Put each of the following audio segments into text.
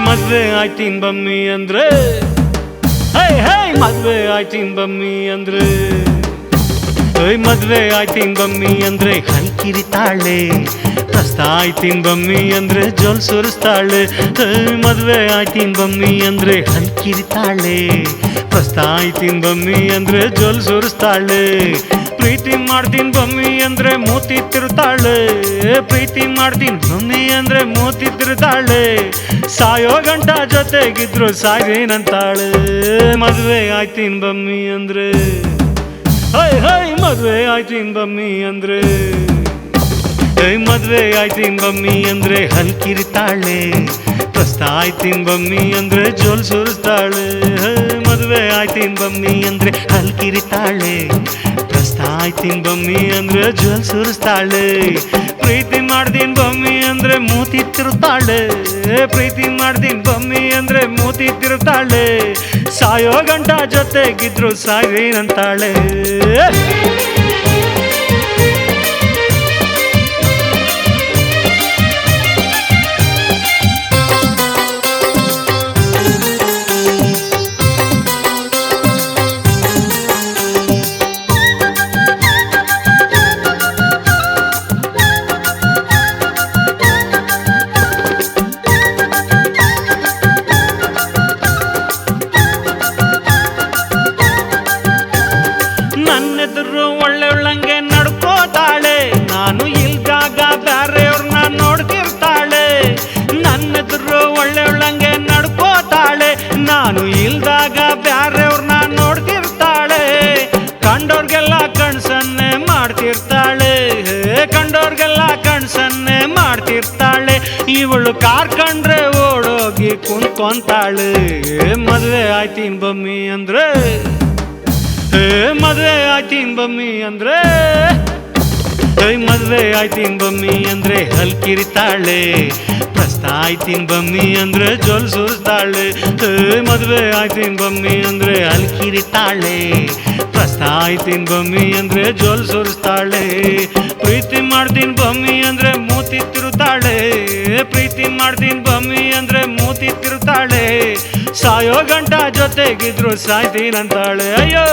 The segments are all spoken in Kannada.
ಮದ್ವೆ ಆಯ್ತಿನ್ ಬಮ್ಮಿ ಅಂದ್ರೆ ಮದ್ವೆ ಆಯ್ತಿನ್ ಬಮ್ಮಿ ಅಂದ್ರೆ ಮದ್ವೆ ಆಯ್ತಿನ್ ಬಮ್ಮಿ ಅಂದ್ರೆ ಹಲ್ಕಿರಿತಾಳೆ ಪ್ರಸ್ತ ಆಯ್ತಿನ್ ಬಮ್ಮಿ ಅಂದ್ರೆ ಜೋಲ್ ಸುರಿಸ್ತಾಳೆ ಮದ್ವೆ ಆಯ್ತಿನ್ ಬಮ್ಮಿ ಅಂದ್ರೆ ಹಲ್ಕಿರಿತಾಳೆ ಪ್ರಸ್ತ ಆಯ್ತಿನ್ ಬಮ್ಮಿ ಅಂದ್ರೆ ಜೋಲ್ ಸುರಿಸ್ತಾಳೆ ಪ್ರೀತಿ ಮಾಡ್ತೀನಿ ಬಮ್ಮಿ ಅಂದ್ರೆ ಮೂತಿ ತಿರುತ್ತಾಳೆ ಪ್ರೀತಿ ಮಾಡ್ತೀನಿ ಬಮ್ಮಿ ಅಂದ್ರೆ ಮೂತಿ ತಿರುತ್ತಾಳೆ ಸಾಯೋ ಗಂಟ ಜೊತೆಗಿದ್ರು ಸಾಯ್ತೀನಂತಾಳೆ ಮದ್ವೆ ಆಯ್ತೀನಿ ಬಮ್ಮಿ ಅಂದ್ರೆ ಮದ್ವೆ ಆಯ್ತೀನಿ ಬಮ್ಮಿ ಅಂದ್ರೆ ಮದ್ವೆ ಆಯ್ತೀನಿ ಬಮ್ಮಿ ಅಂದ್ರೆ ಹಲ್ಕಿರಿತಾಳೆ ಪ್ರಸ್ತ ಆಯ್ತೀನಿ ಬಮ್ಮಿ ಅಂದ್ರೆ ಜೋಲ್ ಸುರಿಸ್ತಾಳೆ ಮದ್ವೆ ಆಯ್ತೀನಿ ಬಮ್ಮಿ ಅಂದ್ರೆ ಹಲ್ಕಿರಿತಾಳೆ ಪ್ರಸ್ತ ಆಯ್ತೀನಿ ಬಮ್ಮಿ ಅಂದ್ರೆ ಜೋಲ್ ಸುರಿಸ್ತಾಳೆ ಪ್ರೀತಿ ಮಾಡ್ತೀನಿ ಬಮ್ಮಿ ಅಂದ್ರೆ ಮೂತಿ ತಿರುತ್ತಾಳೆ ಪ್ರೀತಿ ಮಾಡ್ತೀನಿ ಬಮ್ಮಿ ಅಂದ್ರೆ ಮೂತಿ ತಿರುತ್ತಾಳೆ ಸಾಯೋ ಗಂಟ ಜೊತೆಗಿದ್ರು ಸಾಯ್ತೀನಂತಾಳೆ ನನ್ನೆದುರು ಒಳ್ಳೆಯೊಳ್ಳಂಗೆ ನಡ್ಕೋತಾಳೆ ನಾನು ಇಲ್ದಾಗ ಬ್ಯಾರೆಯವ್ರನ್ನ ನೋಡ್ತಿರ್ತಾಳೆ ನನ್ನೆದುರು ಒಳ್ಳೆಯೊಳ್ಳಂಗೆ ನಡ್ಕೋತಾಳೆ ನಾನು ಇಲ್ದಾಗ ಬ್ಯಾರೆಯವ್ರನ್ನ ನೋಡ್ತಿರ್ತಾಳೆ ಕಂಡೋರ್ಗೆಲ್ಲ ಕಣ್ಸನ್ನೆ ಮಾಡ್ತಿರ್ತಾಳೆ ಕಂಡೋರ್ಗೆಲ್ಲ ಕಣ್ಸನ್ನೆ ಮಾಡ್ತಿರ್ತಾಳೆ ಇವಳು ಕಾರ್ ಕಂಡ್ರೆ ಓಡೋಗಿ ಕುಂತ್ಕೊಂತಾಳೆ ಮದ್ವೆ ಆಯ್ತೀನಿ ಬಮ್ಮಿ ಅಂದ್ರೆ ಮದ್ವೆ ಆಯ್ತೀನಿ ಬಮ್ಮಿ ಅಂದ್ರೆ ಮದ್ವೆ ಆಯ್ತೀನಿ ಬಮ್ಮಿ ಅಂದ್ರೆ ಹಲ್ಕಿರಿತಾಳೆ ಪ್ರಸ್ತ ಆಯ್ತೀನಿ ಬಮ್ಮಿ ಅಂದ್ರೆ ಜೋಲ್ ಸುರಿಸ್ತಾಳೆ ಮದ್ವೆ ಆಯ್ತೀನಿ ಬಮ್ಮಿ ಅಂದ್ರೆ ಹಲ್ಕಿರಿತಾಳೆ ಪ್ರಸ್ತ ಆಯ್ತೀನಿ ಬಮ್ಮಿ ಅಂದ್ರೆ ಜೋಲ್ ಸುರಿಸ್ತಾಳೆ ಪ್ರೀತಿ ಮಾಡ್ತೀನಿ ಬಮ್ಮಿ ಅಂದ್ರೆ ಮೂತಿ ತಿರುತ್ತಾಳೆ ಪ್ರೀತಿ ಮಾಡ್ತೀನಿ ಬಮ್ಮಿ ಅಂದ್ರೆ ಮೂತಿ ತಿರುತ್ತಾಳೆ ಸಾಯೋ ಗಂಟ ಜೊತೆಗಿದ್ರು ಸಾಯ್ತೀನಂತಾಳೆ ಅಯ್ಯೋ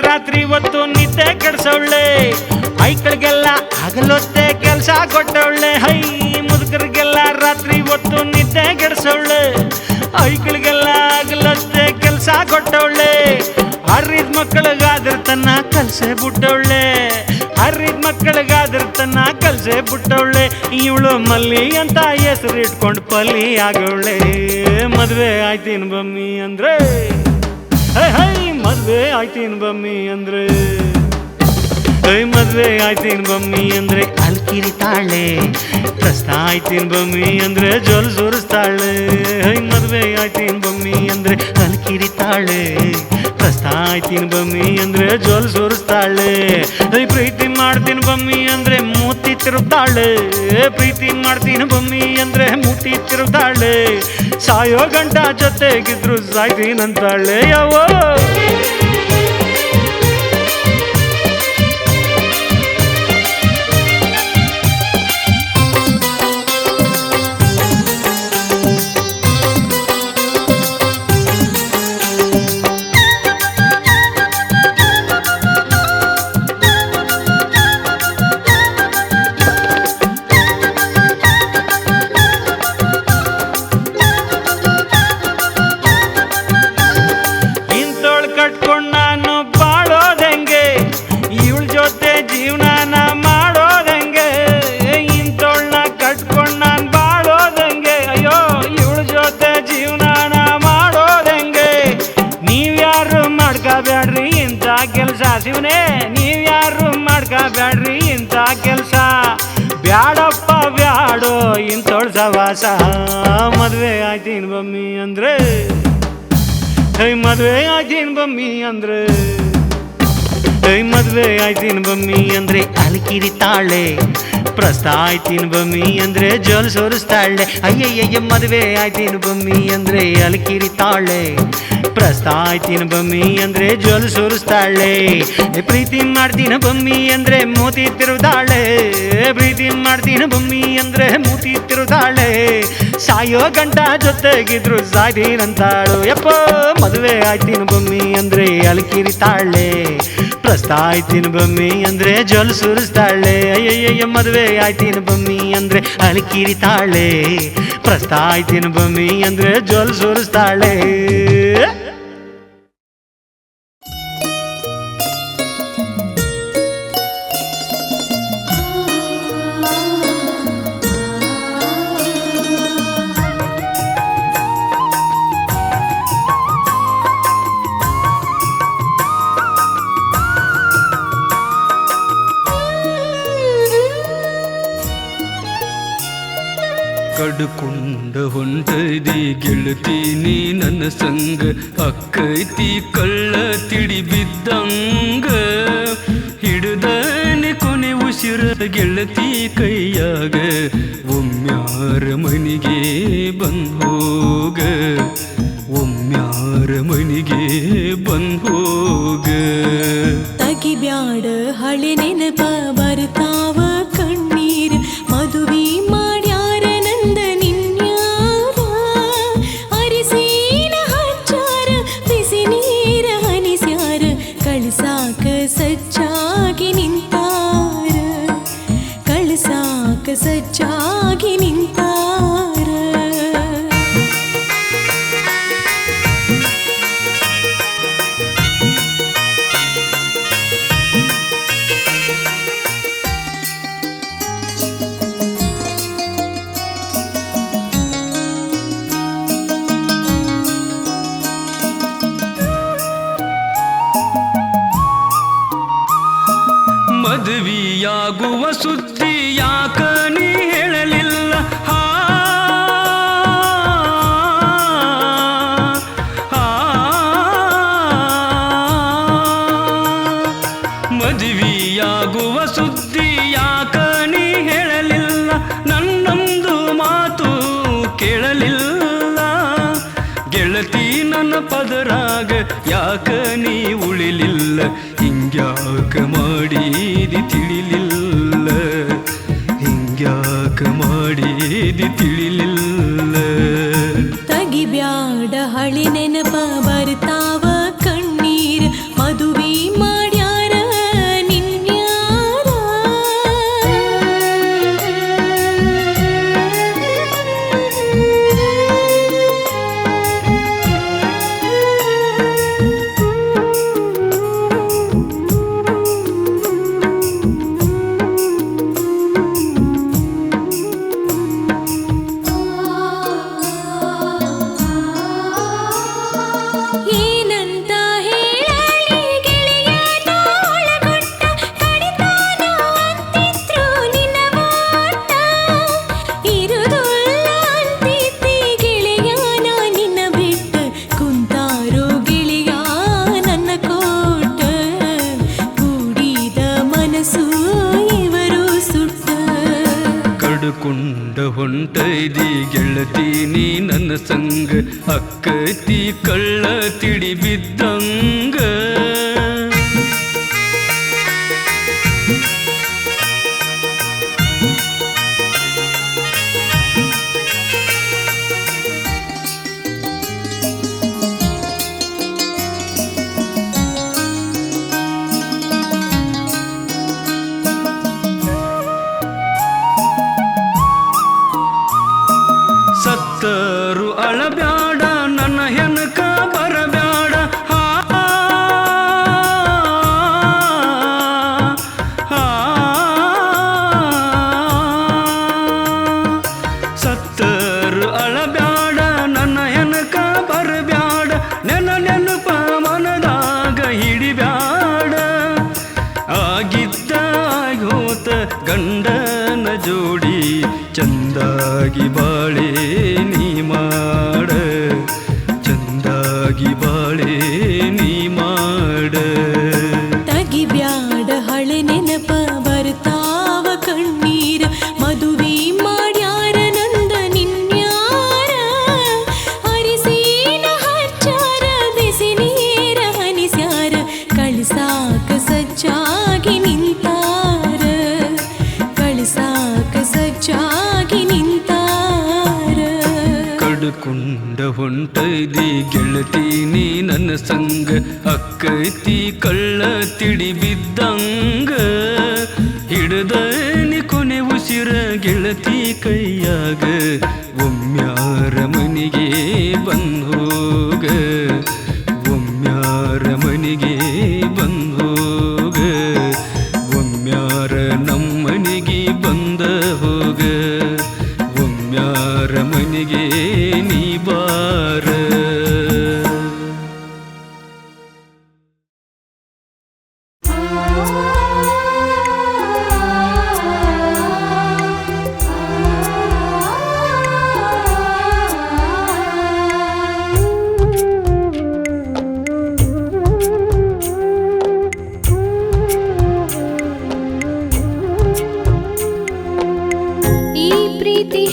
ರಾತ್ರಿ ಹೊತ್ತು ನಿದ್ದೆ ಕೆಡ್ಸವಳೆ ಐಕಳಿಗೆಲ್ಲ ಹಗಲೊತ್ತೆ ಕೆಲಸ ಕೊಟ್ಟವಳೆ ಹೈ ಮುದುಕರಿಗೆಲ್ಲ ರಾತ್ರಿ ಹೊತ್ತು ನಿದ್ದೆ ಕೆಡ್ಸವಳೆ ಐಕಳಿಗೆಲ್ಲ ಹಗಲೊತ್ತೆ ಕೆಲಸ ಕೊಟ್ಟವಳೆ ಹರಿದ ಮಕ್ಕಳಿಗಾದ್ರ ತನ್ನ ಕಲ್ಸೆ ಬಿಟ್ಟವಳೆ ಹರಿದ ಮಕ್ಕಳಿಗಾದ್ರ ತನ್ನ ಕಲ್ಸೆ ಬಿಟ್ಟವಳೆ ಇವಳು ಮಲ್ಲಿ ಅಂತ ಹೆಸರು ಇಟ್ಕೊಂಡು ಪಲ್ಲಿ ಆಗವಳೆ ಮದ್ವೆ ಆಯ್ತೀನಿ ಬಮ್ಮಿ ಅಂದ್ರೆ ಮದ್ವೆ ಆಯ್ತೀನಿ ಬಮ್ಮಿ ಅಂದ್ರೆ ಮದ್ವೆ ಆಯ್ತೀನಿ ಬಮ್ಮಿ ಅಂದ್ರೆ ಹಲ್ಕಿರಿತಾಳೆ ಪ್ರಸ್ತ ಆಯ್ತೀನಿ ಬಮ್ಮಿ ಅಂದ್ರೆ ಜೋಲ್ ಸುರಿಸ್ತಾಳೆ ಮದ್ವೆ ಆಯ್ತೀನಿ ಬಮ್ಮಿ ಅಂದ್ರೆ ಹಲ್ಕಿರಿತಾಳೆ ಪ್ರಸ್ತ ಆಯ್ತೀನಿ ಬಮ್ಮಿ ಅಂದ್ರೆ ಜೋಲ್ ಸುರಿಸ್ತಾಳೆ ಪ್ರೀತಿ ಮಾಡ್ತೀನಿ ಬಮ್ಮಿ ಅಂದ್ರೆ ಮೂತಿ ತಿರುತ್ತಾಳೆ ಪ್ರೀತಿ ಮಾಡ್ತೀನಿ ಬಮ್ಮಿ ಅಂದ್ರೆ ಮೂತಿ ತಿರುತ್ತಾಳೆ ಸಾಯೋ ಗಂಟ ಜೊತೆಗಿದ್ರು ಸಾಯ್ತೀನಂತಾಳೆ ಯಾವೋ ಕಟ್ಕೊಂಡು ನಾನು ಬಾಳೋದಂಗೆ ಇವಳ ಜೊತೆ ಜೀವನ ಮಾಡೋದಂಗೆ ಇಂಥೋಳ್ನ ಕಟ್ಕೊಂಡು ನಾನು ಬಾಳೋದಂಗೆ ಅಯ್ಯೋ ಇವಳ ಜೊತೆ ಜೀವನ ಮಾಡೋದಂಗೆ ನೀವ್ಯಾರು ಮಾಡ್ಕೋಬೇಡ್ರಿ ಇಂಥ ಕೆಲಸ ಶಿವನೇ ನೀವ್ಯಾರು ಮಾಡ್ಕೋಬೇಡ್ರಿ ಇಂಥ ಕೆಲಸ ಬ್ಯಾಡಪ್ಪ ಬ್ಯಾಡೋ ಇಂಥೋಳ್ ಸವಾಸ ಮದ್ವೆ ಆಯ್ತೀನಿ ಬಮ್ಮಿ ಅಂದ್ರೆ ಮದುವೆ ಆಯ್ತೀನಿ ಬಮ್ಮಿ ಅಂದ್ರೆ ಮದುವೆ ಆಯ್ತೀನಿ ಬಮ್ಮಿ ಅಂದ್ರೆ ಅಲಕಿರಿ ತಾಳೆ ಪ್ರಸ್ತ ಆಯ್ತೀನಿ ಬಮ್ಮಿ ಅಂದ್ರೆ ಜೋಲ್ ಸೋರಿಸ್ತಾಳೆ ಅಯ್ಯಯ್ಯ ಮದುವೆ ಆಯ್ತೀನಿ ಬಮ್ಮಿ ಅಂದ್ರೆ ಅಲಕಿರಿ ತಾಳೆ ಪ್ರಸ್ತ ಆಯ್ತೀನಿ ಬಮ್ಮಿ ಅಂದ್ರೆ ಜೋಲ್ ಸೋರಿಸ್ತಾಳೆ ಪ್ರೀತಿ ಮಾಡ್ತೀನಿ ಬಮ್ಮಿ ಅಂದ್ರೆ ಮೋತಿ ತಿರುದಾಳೆ ಪ್ರೀತಿ ಮಾಡ್ತೀನಿ ಬಮ್ಮಿ ಅಂದ್ರೆ ಮೂತಿ ತಿರುದಾಳೆ ಸಾಯೋ ಗಂಟ ಜೊತೆಗಿದ್ರು ಸಾಯ್ತೀನಂತಾಳು ಯಪ್ಪ ಮದುವೆ ಆಯ್ತೀನಿ ಬಮ್ಮಿ ಅಂದ್ರೆ ಅಲಕಿರಿ ತಾಳೆ ಪ್ರಸ್ತ ಆಯ್ತೀನಿ ಬಮ್ಮಿ ಅಂದ್ರೆ ಜೋಲ್ ಸುರಿಸ್ತಾಳೆ ಅಯ್ಯಯ್ಯ ಮದುವೆ ಆಯ್ತೀನಿ ಬಮ್ಮಿ ಅಂದ್ರೆ ಅಲಕಿರಿ ತಾಳೆ ಪ್ರಸ್ತ ಆಯ್ತೀನಿ ಬಮ್ಮಿ ಅಂದ್ರೆ ಜೋಲ್ ಸುರಿಸ್ತಾಳೆ ಕಡ್ಕೊಂಡ ಹೊಂಟದಿ ಗೆಳತಿ ನೀ ನನ್ನ ಸಂಗ ಅಕ್ಕೈತಿ ಕಳ್ಳ ತಿಡಿ ಬಿದ್ದಂಗ ಹಿಡ್ದನೆ ಕೊನೆ ಉಸಿರ ಗೆಳತಿ ಕೈಯಾಗ ಒಮ್ಮ್ಯಾರ ಮನಿಗೆ ಬಂದೋಗ ಒಮ್ಮ್ಯಾರ ಮನಿಗೆ ಬಂದೋಗ ತಗಿಬ್ಯಾಡ ಹಳೆ ನೆನಪ ಬರ್ತಾವ ಕಣ್ಣೀರ್ ಮದುವೆ ಮಾಡ್ಯಾರ ನಂದ ನಿನ್ಯಾರ ಅರಿಸಿನ ಹಚ್ಚಾರ ಬಿಸಿ ನೀರ ಹನಿಸ್ಯಾರ ಕಳ್ಸಾಕ ಸಜ್ಜಾಗಿ ನಿಂತಾರ ಕಳ್ಸಾಕ ಸಜ್ಜಾಗಿ ನಿಂತಾರ ಮದುವೆಯಾಗುವ ಸುದ್ದಿ ಯಾಕ ನೀ ಹೇಳಲಿಲ್ಲ ಮದುವೆಯಾಗುವ ಸುದ್ದಿ ಯಾಕ ನೀ ಹೇಳಲಿಲ್ಲ ನನ್ನೊಂದು ಮಾತು ಕೇಳಲಿಲ್ಲ ಗೆಳತಿ ನನ್ನ ಪದರಾಗ ಯಾಕ ನೀ ಉಳಿಲಿಲ್ಲ ಹಿಂಗ್ಯಾಕ ಮಾಡಿದಿ ತಿಳಿಲಿಲ್ಲ ಹಿಂಗ್ಯಾಕ ಮಾಡಿದಿ ತಿಳಿಲಿಲ್ಲ ತಗಿಬ್ಯಾಡ ಹಳಿ ನೆನಪ ಬರ್ತಾವ ಕಣ್ಣೀರ್ ಮದುವೆ ಮಾಡ್ಯಾರ ನಿನ್ಯಾರ ಏನಂತ ಹೇಳಲಿ ಗೆಳೆಯನ ಒಳಗೊಟ್ಟ ಕಡಿತಾನ ಅಂತಿದ್ರು ನಿನ್ನ ಮಾಟ ಇರುದುಲ್ಲ ಅಂತಿದ್ದಿ ಗೆಳೆಯನ ನಿನ್ನ ಬಿಟ್ಟ ಕುಂತಾರೋ ಗೆಳೆಯ ನನ್ನ ಕೋಟ ಕೂಡಿದ ಮನಸ್ಸು ಇವರು ಸುಟ್ಟ ಕಡ್ಕೊಂಡ ಹೊಂಟೈದಿ ಗೆಳತಿ ನೀ ನನ್ನ ಸಂಗ ಅಕ್ಕತಿ ಕಳ್ಳ ತಿಡಿ ಬಿದ್ದಂಗ ಸತ್ತರು ಅಳಬ್ಯಾಡ ನನ್ನ ಹೆನಕ ಬರಬ್ಯಾಡ ಹುಡುಕುಂಡ ಹೊಂಟೈದಿ ಗೆಳತಿ ನೀ ನನ್ನ ಸಂಗ ಅಕ್ಕೈತಿ ಕಳ್ಳ ತಿಡಿ ಬಿದ್ದಂಗ ಹಿಡ್ದ ನೀ ಕೊನೆ ಉಸಿರ ಗೆಳತಿ ಕೈಯಾಗ ಒಮ್ಮ್ಯಾರ ಮನಿಗೆ ಬಂದೋಗ ಒಮ್ಮ್ಯಾರ ಮನಿಗೆ ಬಂದೋಗ ಒಮ್ಮ್ಯಾರ ನಮ್ಮನಿಗೆ ಬಂದ ಹೋಗ ಒಮ್ಮ್ಯಾರ ಮನಿಗೆ ನೀ ಬಾರ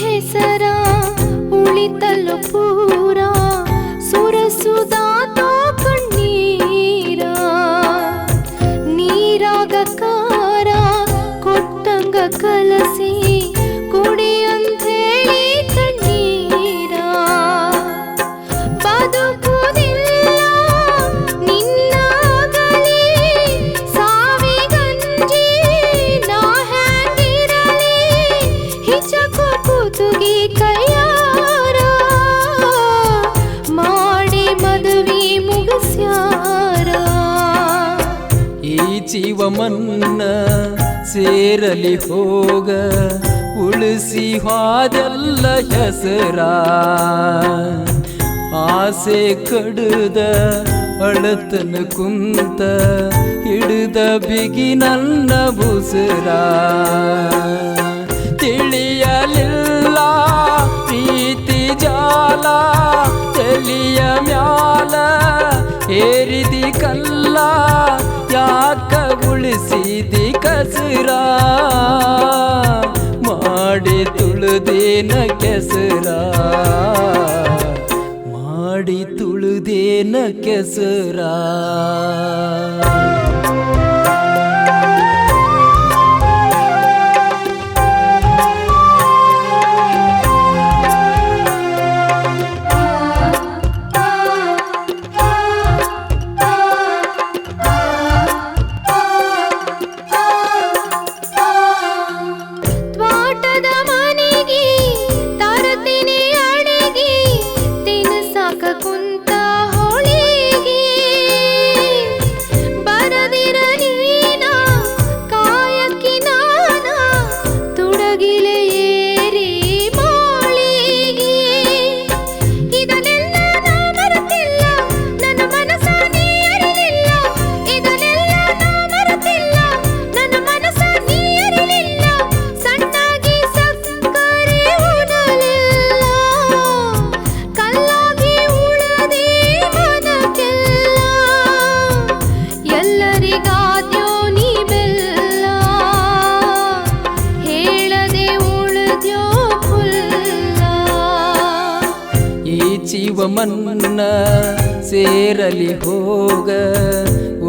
ಹೆಸರ ಉಳಿತಲ್ಲೋ ಪೂರ ಸುರಸುದಾತೋ ಕಣ್ಣೀರ ನೀರಾಗ ಕಾರ ಕೊಟ್ಟಂಗ ಕಲಸಿ ಕುಡಿಯಂಥೇಳಿ ತಣ್ಣೀರ ಬದುಕುವುದಿಲ್ಲ ನಿನ್ನಾಗಲಿ ಸಾವಿಗಂಜಿ ನಾ ಹ್ಯಾಂಗಿರಲಿ ಹಿಚಕು ಕೂತುಗಿ ಕೈಯಾರ ಮಾಡಿ ಮದುವೆ ಮುಗಿಸ್ಯಾರ ಈ ಜೀವ ಮನ್ನ ಸೇರಲಿ ಹೋಗ ಉಳಿಸಿ ಹಾದೆಲ್ಲ ಹೆಸರ ಆಸೆ ಕಡುದ ಅಳತನ ಕುಂತ ಹಿಡಿದ ಬಿಗಿ ನನ್ನ ಬುಸರ ತಿಳಿಯಲಿಲ್ಲ ಪ್ರೀತಿ ಜಾಲ ತಲಿಯ ಮ್ಯಾಲ ಏರಿದಿ ಕಲ್ಲ ಯಾಕ ಉಳಿಸಿದಿ ಕಸರ ಮಾಡಿ ತುಳುದೇನ ಕೆಸರ ಮಾಡಿ ತುಳುದೇನ ಕೆಸರ ಮನ್ನ ಸೇರಲಿ ಹೋಗ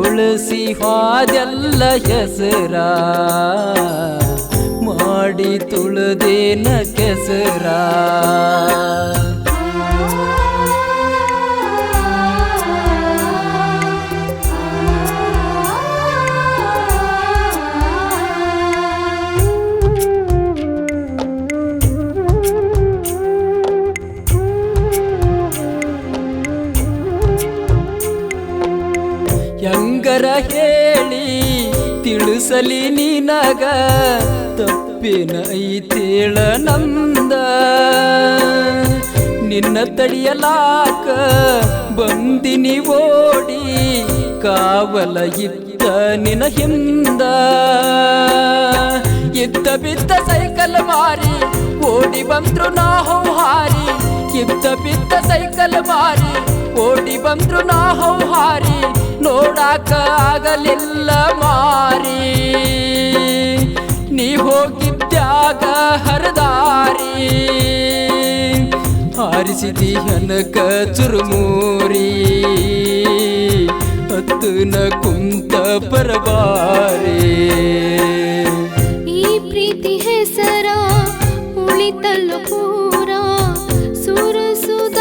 ಉಳಿಸಿ ಹಾದೆಲ್ಲ ಹೆಸರ ಮಾಡಿ ತುಳುದೇನ ಕೆಸರ ಹೆಂಗರ ಹೇಳಿ ತಿಳಿಸಲಿ ನಿನಗ ತಪ್ಪಿನ ಐತೇಳ ನಂದ ನಿನ್ನ ತಡಿಯಲಾಕ ಬಂದಿನಿ ಓಡಿ ಕಾವಲ ಇದ್ದ ನಿನ ಹಿಂದ ಇದ್ದ ಬಿದ್ದ ಸೈಕಲ್ ಮಾರಿ ಓಡಿ ಬಂದ್ರು ನಾ ಹಾರಿ ಇದ್ದ ಬಿದ್ದ ಸೈಕಲ್ ಮಾರಿ ಓಡಿ ಬಂದ್ರು ನಾ ಹಾರಿ ನೋಡಾಕ ಆಗಲಿಲ್ಲ ಮಾರಿ ನೀ ಹೋಗಿದ್ದಾಗ ಹರದಾರಿ ಹಾರಿಸಿದಿ ಹನಕ ಚುರುಮೂರಿ ಹತ್ತನ ಕುಂತ ಪರಬಾರಿ ಈ ಪ್ರೀತಿ ಹೆಸರ ಉಳಿತಲ್ಲ ಪೂರ ಸುರಸುದ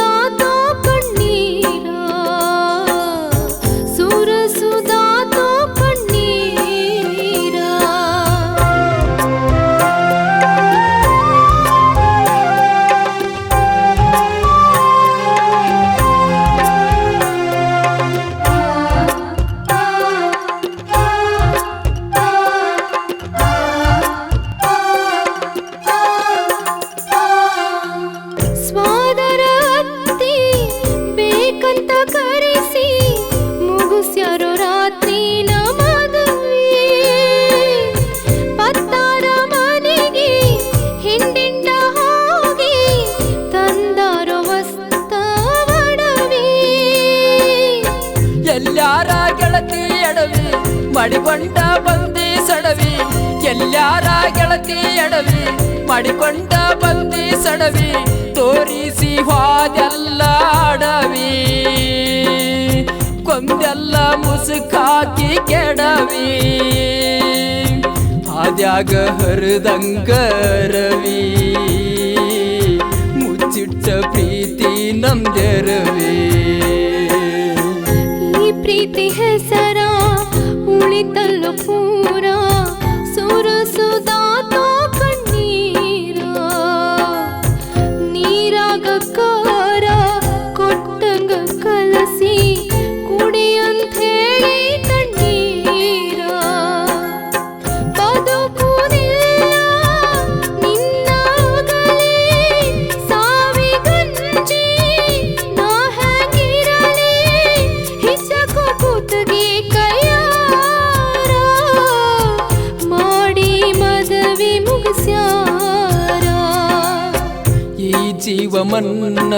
ಕರೆಸಿ ಮುಗಿಸ್ಯಾರೋ ರಾತ್ರಿನ ಮದುವೆ. ಪತ್ತಾರ ಮನೆಗೆ ಹಿಂಡಿಂಡ ಹೋಗಿ ತಂದಾರೋ ಮಸ್ತ ಒಡವೆ. ಎಲ್ಲಾರ ಗೆಳತಿ ಎಡವಿ ಮಾಡಿಕೊಂಡ ಬಂದಿ ಸಡವಿ. ಎಲ್ಲಾರ ಗೆಳತಿ ಎಡವಿ ಮಾಡಿಕೊಂಡ ಬಂದಿ ಸಡವಿ. ತೋರಿಸಿ ಹೋದೆಲ್ಲ ಅಡವಿ ಕೊಂದೆಲ್ಲ ಮುಸುಕಾಕಿ ಕೆಡವಿ. ಹಾದ್ಯಾಗ ಹರಿದಂಗ ರವಿ ಮುಚ್ಚಿಟ್ಟ ಪ್ರೀತಿ ನಮ್ದೆರವಿ. ಈ ಪ್ರೀತಿ ಹೆಸರ ಉಳಿತಲ್ಲೋ ಪೂರ ಸುರಸುದಾತೋ ಕಣ್ಣೀರ. ನೀರಾಗ ಕಾರ ಕೊಟ್ಟಂಗ ಕಲಸಿ ಕುಡಿಯಂಥೇಳಿ ತಣ್ಣೀರ. ಬದುಕುವುದಿಲ್ಲ ನಿನ್ನಾಗಲೇ ಸಾವಿಗಂಜಿ ನಾ ಹ್ಯಾಂಗಿರಲಿ ಹಿಚಕೋ ಕೂತಗಿ ಕೈಯಾರ. ಮಾಡಿ ಮದುವೆ ಮುಗಿಸ್ಯಾರ. ಈ ಜೀವ ಮನ್ನ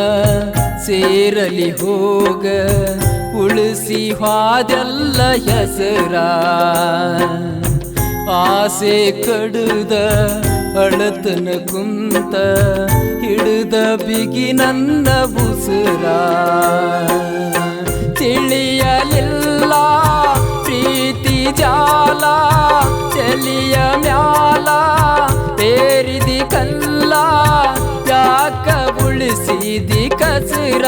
ಸೇರಲಿ ಹೋಗ ಉಳಿಸಿ ಹಾದೆಲ್ಲ ಹೆಸರ. ಆಸೆ ಕಡುದ ಅಳತನ ಕುಂತ ಹಿಡಿದ ಬಿಗಿ ನನ್ನ ಬುಸುರ. ತಿಳಿಯಲಿಲ್ಲ ಪ್ರೀತಿ ಜಾಲ ಚಲಿಯ ಮ್ಯಾಲ ಬೇರಿದಿ ಕಲ್ಲ. ಯಾಕ ಉಳಿಸಿದಿ ಕಸರ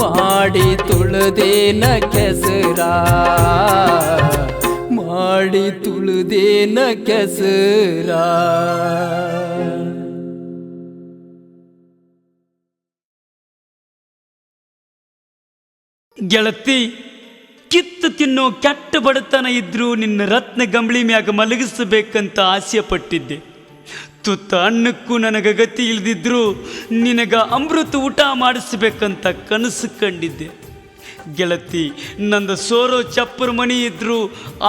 ಮಾಡಿ ತುಳದೇನ ಕೆಸರ. ಮಾಡಿ ತುಳದೇನ ಕೆಸರ. ಗೆಳತಿ, ಕಿತ್ತು ತಿನ್ನೋ ಕೆಟ್ಟ ಬಡತನ ಇದ್ರೂ ನಿನ್ನ ರತ್ನ ಗಂಬಳಿ ಮ್ಯಾಗ ಮಲಗಿಸಬೇಕಂತ ಆಸೆ ಪಟ್ಟಿದ್ದೆ. ತುತ್ತ ಅನ್ನಕ್ಕೂ ನನಗೆ ಗತಿ ಇಲ್ದಿದ್ರು ನಿನಗ ಅಮೃತ ಊಟ ಮಾಡಿಸ್ಬೇಕಂತ ಕನಸು ಕಂಡಿದ್ದೆ. ಗೆಳತಿ, ನಂದು ಸೋರೋ ಚಪ್ಪರ ಮಣಿ ಇದ್ದರೂ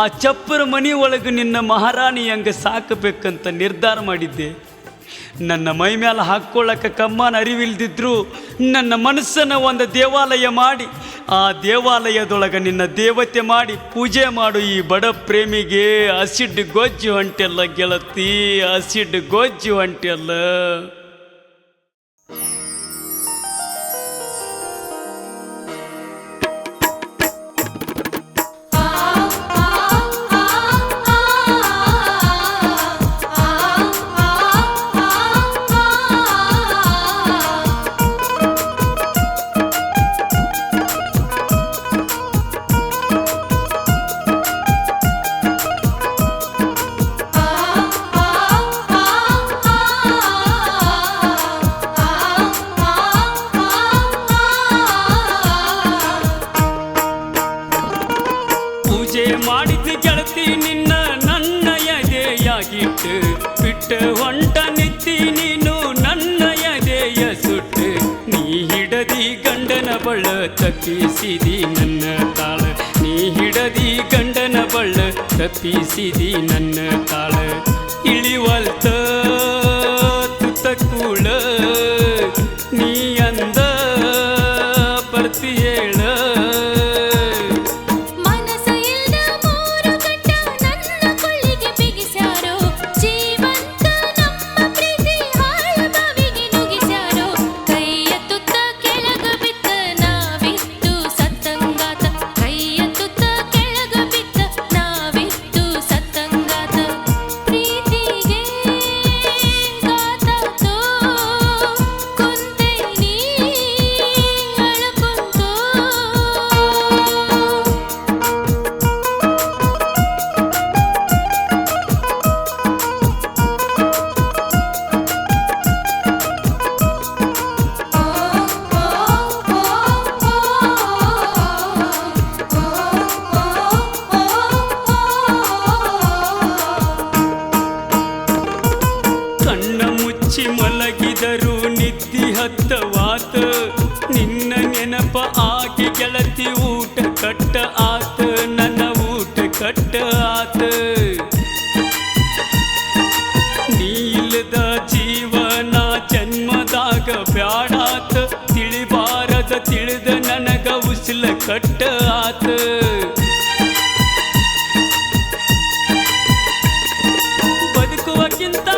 ಆ ಚಪ್ಪರ ಮಣಿ ಒಳಗೆ ನಿನ್ನ ಮಹಾರಾಣಿ ಹಂಗೆ ಸಾಕಬೇಕಂತ ನಿರ್ಧಾರ ಮಾಡಿದ್ದೆ. ನನ್ನ ಮೈ ಮೇಲೆ ಹಾಕ್ಕೊಳ್ಳೋಕೆ ಕಮ್ಮನ ಅರಿವಿಲ್ದಿದ್ರು ನನ್ನ ಮನಸ್ಸನ್ನು ಒಂದು ದೇವಾಲಯ ಮಾಡಿ ಆ ದೇವಾಲಯದೊಳಗೆ ನಿನ್ನ ದೇವತೆ ಮಾಡಿ ಪೂಜೆ ಮಾಡು. ಈ ಬಡ ಪ್ರೇಮಿಗೆ ಅಸಿಡ್ ಗೊಜ್ಜು ಹೊಂಟೆಲ್ಲ ಗೆಳತಿ, ಅಸಿಡ್ ಗೊಜ್ಜು ಹೊಂಟೆಲ್ಲ. ಮಾಡಿದ್ನಿ ಗೆಳತಿ ನಿನ್ನ ನನ್ನ ಎದೆಯಾಗಿಟ್ಟು ಬಿಟ್ಟು ಹೊಂಟ ನಿತ್ತಿ ನೀನು ನನ್ನ ಎದೆಯ ಸುಟ್ಟು. ನೀ ಹಿಡದಿ ಗಂಡನ ಬಳ್ಳ ತಪ್ಪಿಸಿದಿ ನನ್ನ ತಾಳ. ನೀ ಹಿಡದಿ ಗಂಡನ ಬಳ್ಳ ತಪ್ಪಿಸಿದಿ ನನ್ನ ತಾಳ. ಇಳಿವಲ್ತ ತುತ್ತ ಕೂಳ ನೀ ಅಂದ ಬರ್ತಿ ಹೇಳ. ಪ್ರೀತಿಗೆ ಬಾತ ನಿನ್ನ ನೆನಪ ಆಗಿ ಗೆಳತಿ ಊಟ ಕಟ್ಟ ಆತ ನನ್ನ ಊಟ ಕಟ್ಟ ಆತ ನೀ ಇಲ್ಲದ ಜೀವನ ಜನ್ಮದಾಗ ಬ್ಯಾಡಾತ ತಿಳಿಬಾರದ ತಿಳಿದ ನನಗ ಉಸಿಲ ಕಟ್ಟ ಆತ ಬದುಕುವಕ್ಕಿಂತ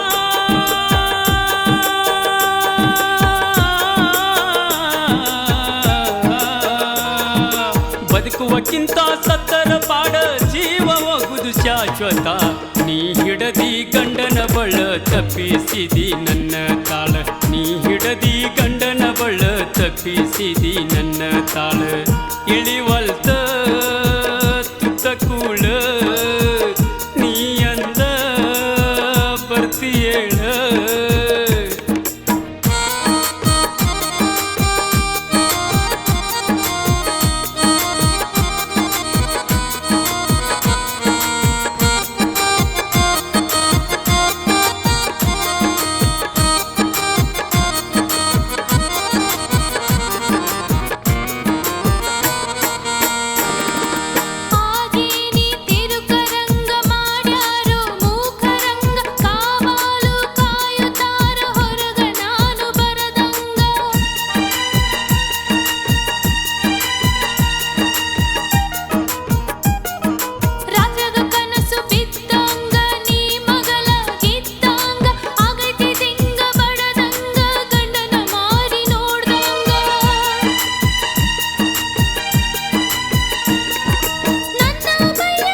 ಬದುಕುವಕ್ಕಿಂತ ಸತ್ತರ ಪಾಡ ಜೀವ ಹೋಗುದು ಶಾಶ್ವತ ನೀ ಹಿಡದಿ ಗಂಡನ ಬಳ್ಳ ತಪ್ಪಿಸಿದಿ ನನ್ನ ತಾಳ ನೀ ಹಿಡದಿ ಗಂಡನ ಬಳ್ಳ ತಪ್ಪಿಸಿದಿ ನನ್ನ ತಾಳ ಇಳಿವಲ್ತ ತುತ್ತ ಕೂಳ ನೀ ಅಂದ ಬರ್ತಿಯೇಳ ಆಗೇನಿ ತಿರುಕರಂಗ ಮಾಡ್ಯಾರೋ ಮೂಖರಂಗ ಕಾವಾಲು ಕಾಯುತ್ತಾರ ಹೊರಗ ನಾನು ಬರದಂಗ ರಾತ್ರದ ಕನಸು ಬಿದ್ದಂಗ ನೀ ಮಗಲ ಗಿದ್ದಂಗ ಆಗೈತಿ ದಿಂಗ ಬಡದಂಗ ಗಂಡನ ಮಾರಿ ನೋಡ್ದಂಗ ನನ್ನ ಮೈಯ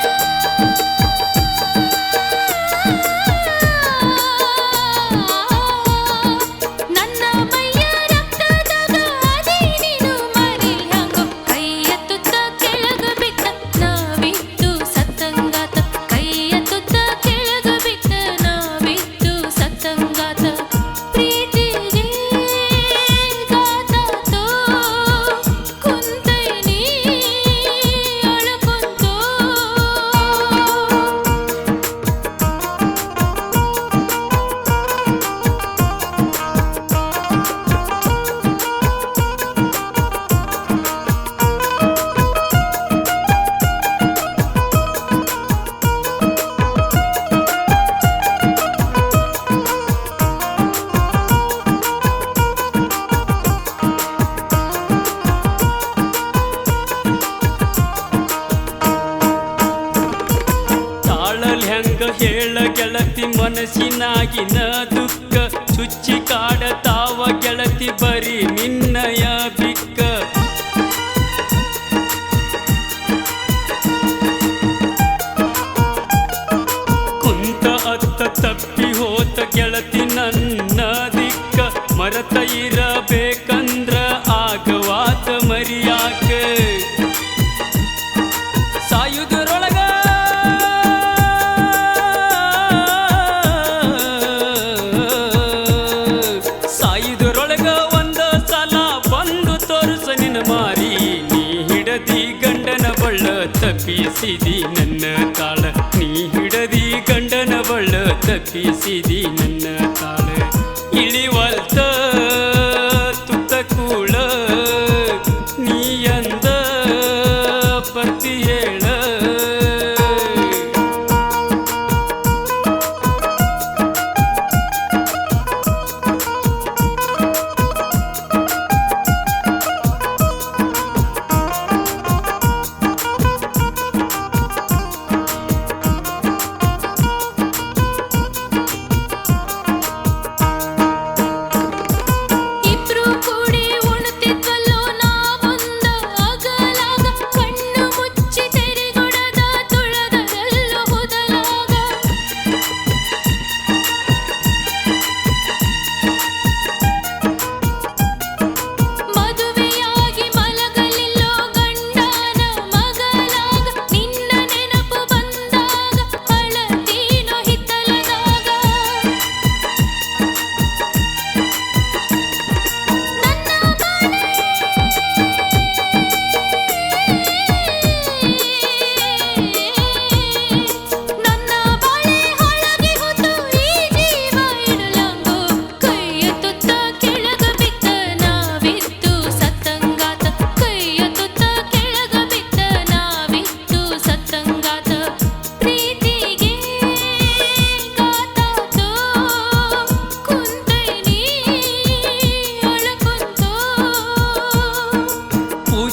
ನನ್ನ ಮೈಯ ರಕ್ತದಾಗ ಅದೇ ನೀನು ಮರಿಯಂಗ ಕೈಯ ತುತ್ತ ಕೆಳಗ ಬಿಟ್ಟ ನಾವಿದ್ದು ಸತ್ತಂಗಾತ ಕೈಯ ತುತ್ತ ಕೆಳಗ ಬಿಟ್ಟ ನಾವಿದ್ದು ಸತ್ತಂಗಾತ ಪ್ರೀತಿಗೆ ಗಾತಾತೋ ಕುಂತೈನಿ ಅಳಕುಂತೋ ತಾಳಲ್ ಹೆಂಗ ಹೇಳ ಗೆಳತಿ ಮನಸ್ಸಿನಾಗಿನ ದುಃಖ ಚುಚ್ಚಿ ಕಾಡತಾವ ಗೆಳತಿ ಬರೀ ನಿನ್ನಯ ಬಿಕ್ಕ ಕುಂತ ಅತ್ತ ತಪ್ಪಿ ಹೋತ ಗೆಳತಿ ನನ್ನ ದಿಕ್ಕ ಮರತ ಇರಬೇಕಂದ್ರ ಆಗವಾತ ಮರಿಯಾಕ ಸಾಯುವುದರೊಳಗ ಸಾಯುವುದರೊಳಗ ಒಂದ ಸಲ ಬಂದು ತೋರಿಸ ನಿನ್ನ ಮಾರಿ ನೀ ಹಿಡದಿ ಗಂಡನ ಬಳ್ಳ ತಪ್ಪಿಸಿದಿ ನನ್ನ ತಾಳ ನೀ ಹಿಡದಿ ಗಂಡನ ಬಳ್ಳ ತಪ್ಪಿಸಿದಿ ನನ್ನ ತಾಳ ಇಳಿವಲ್ತ ತುತ್ತ ಕೂಳ ನೀ ಅಂದ ಬರ್ತಿಯೇಳ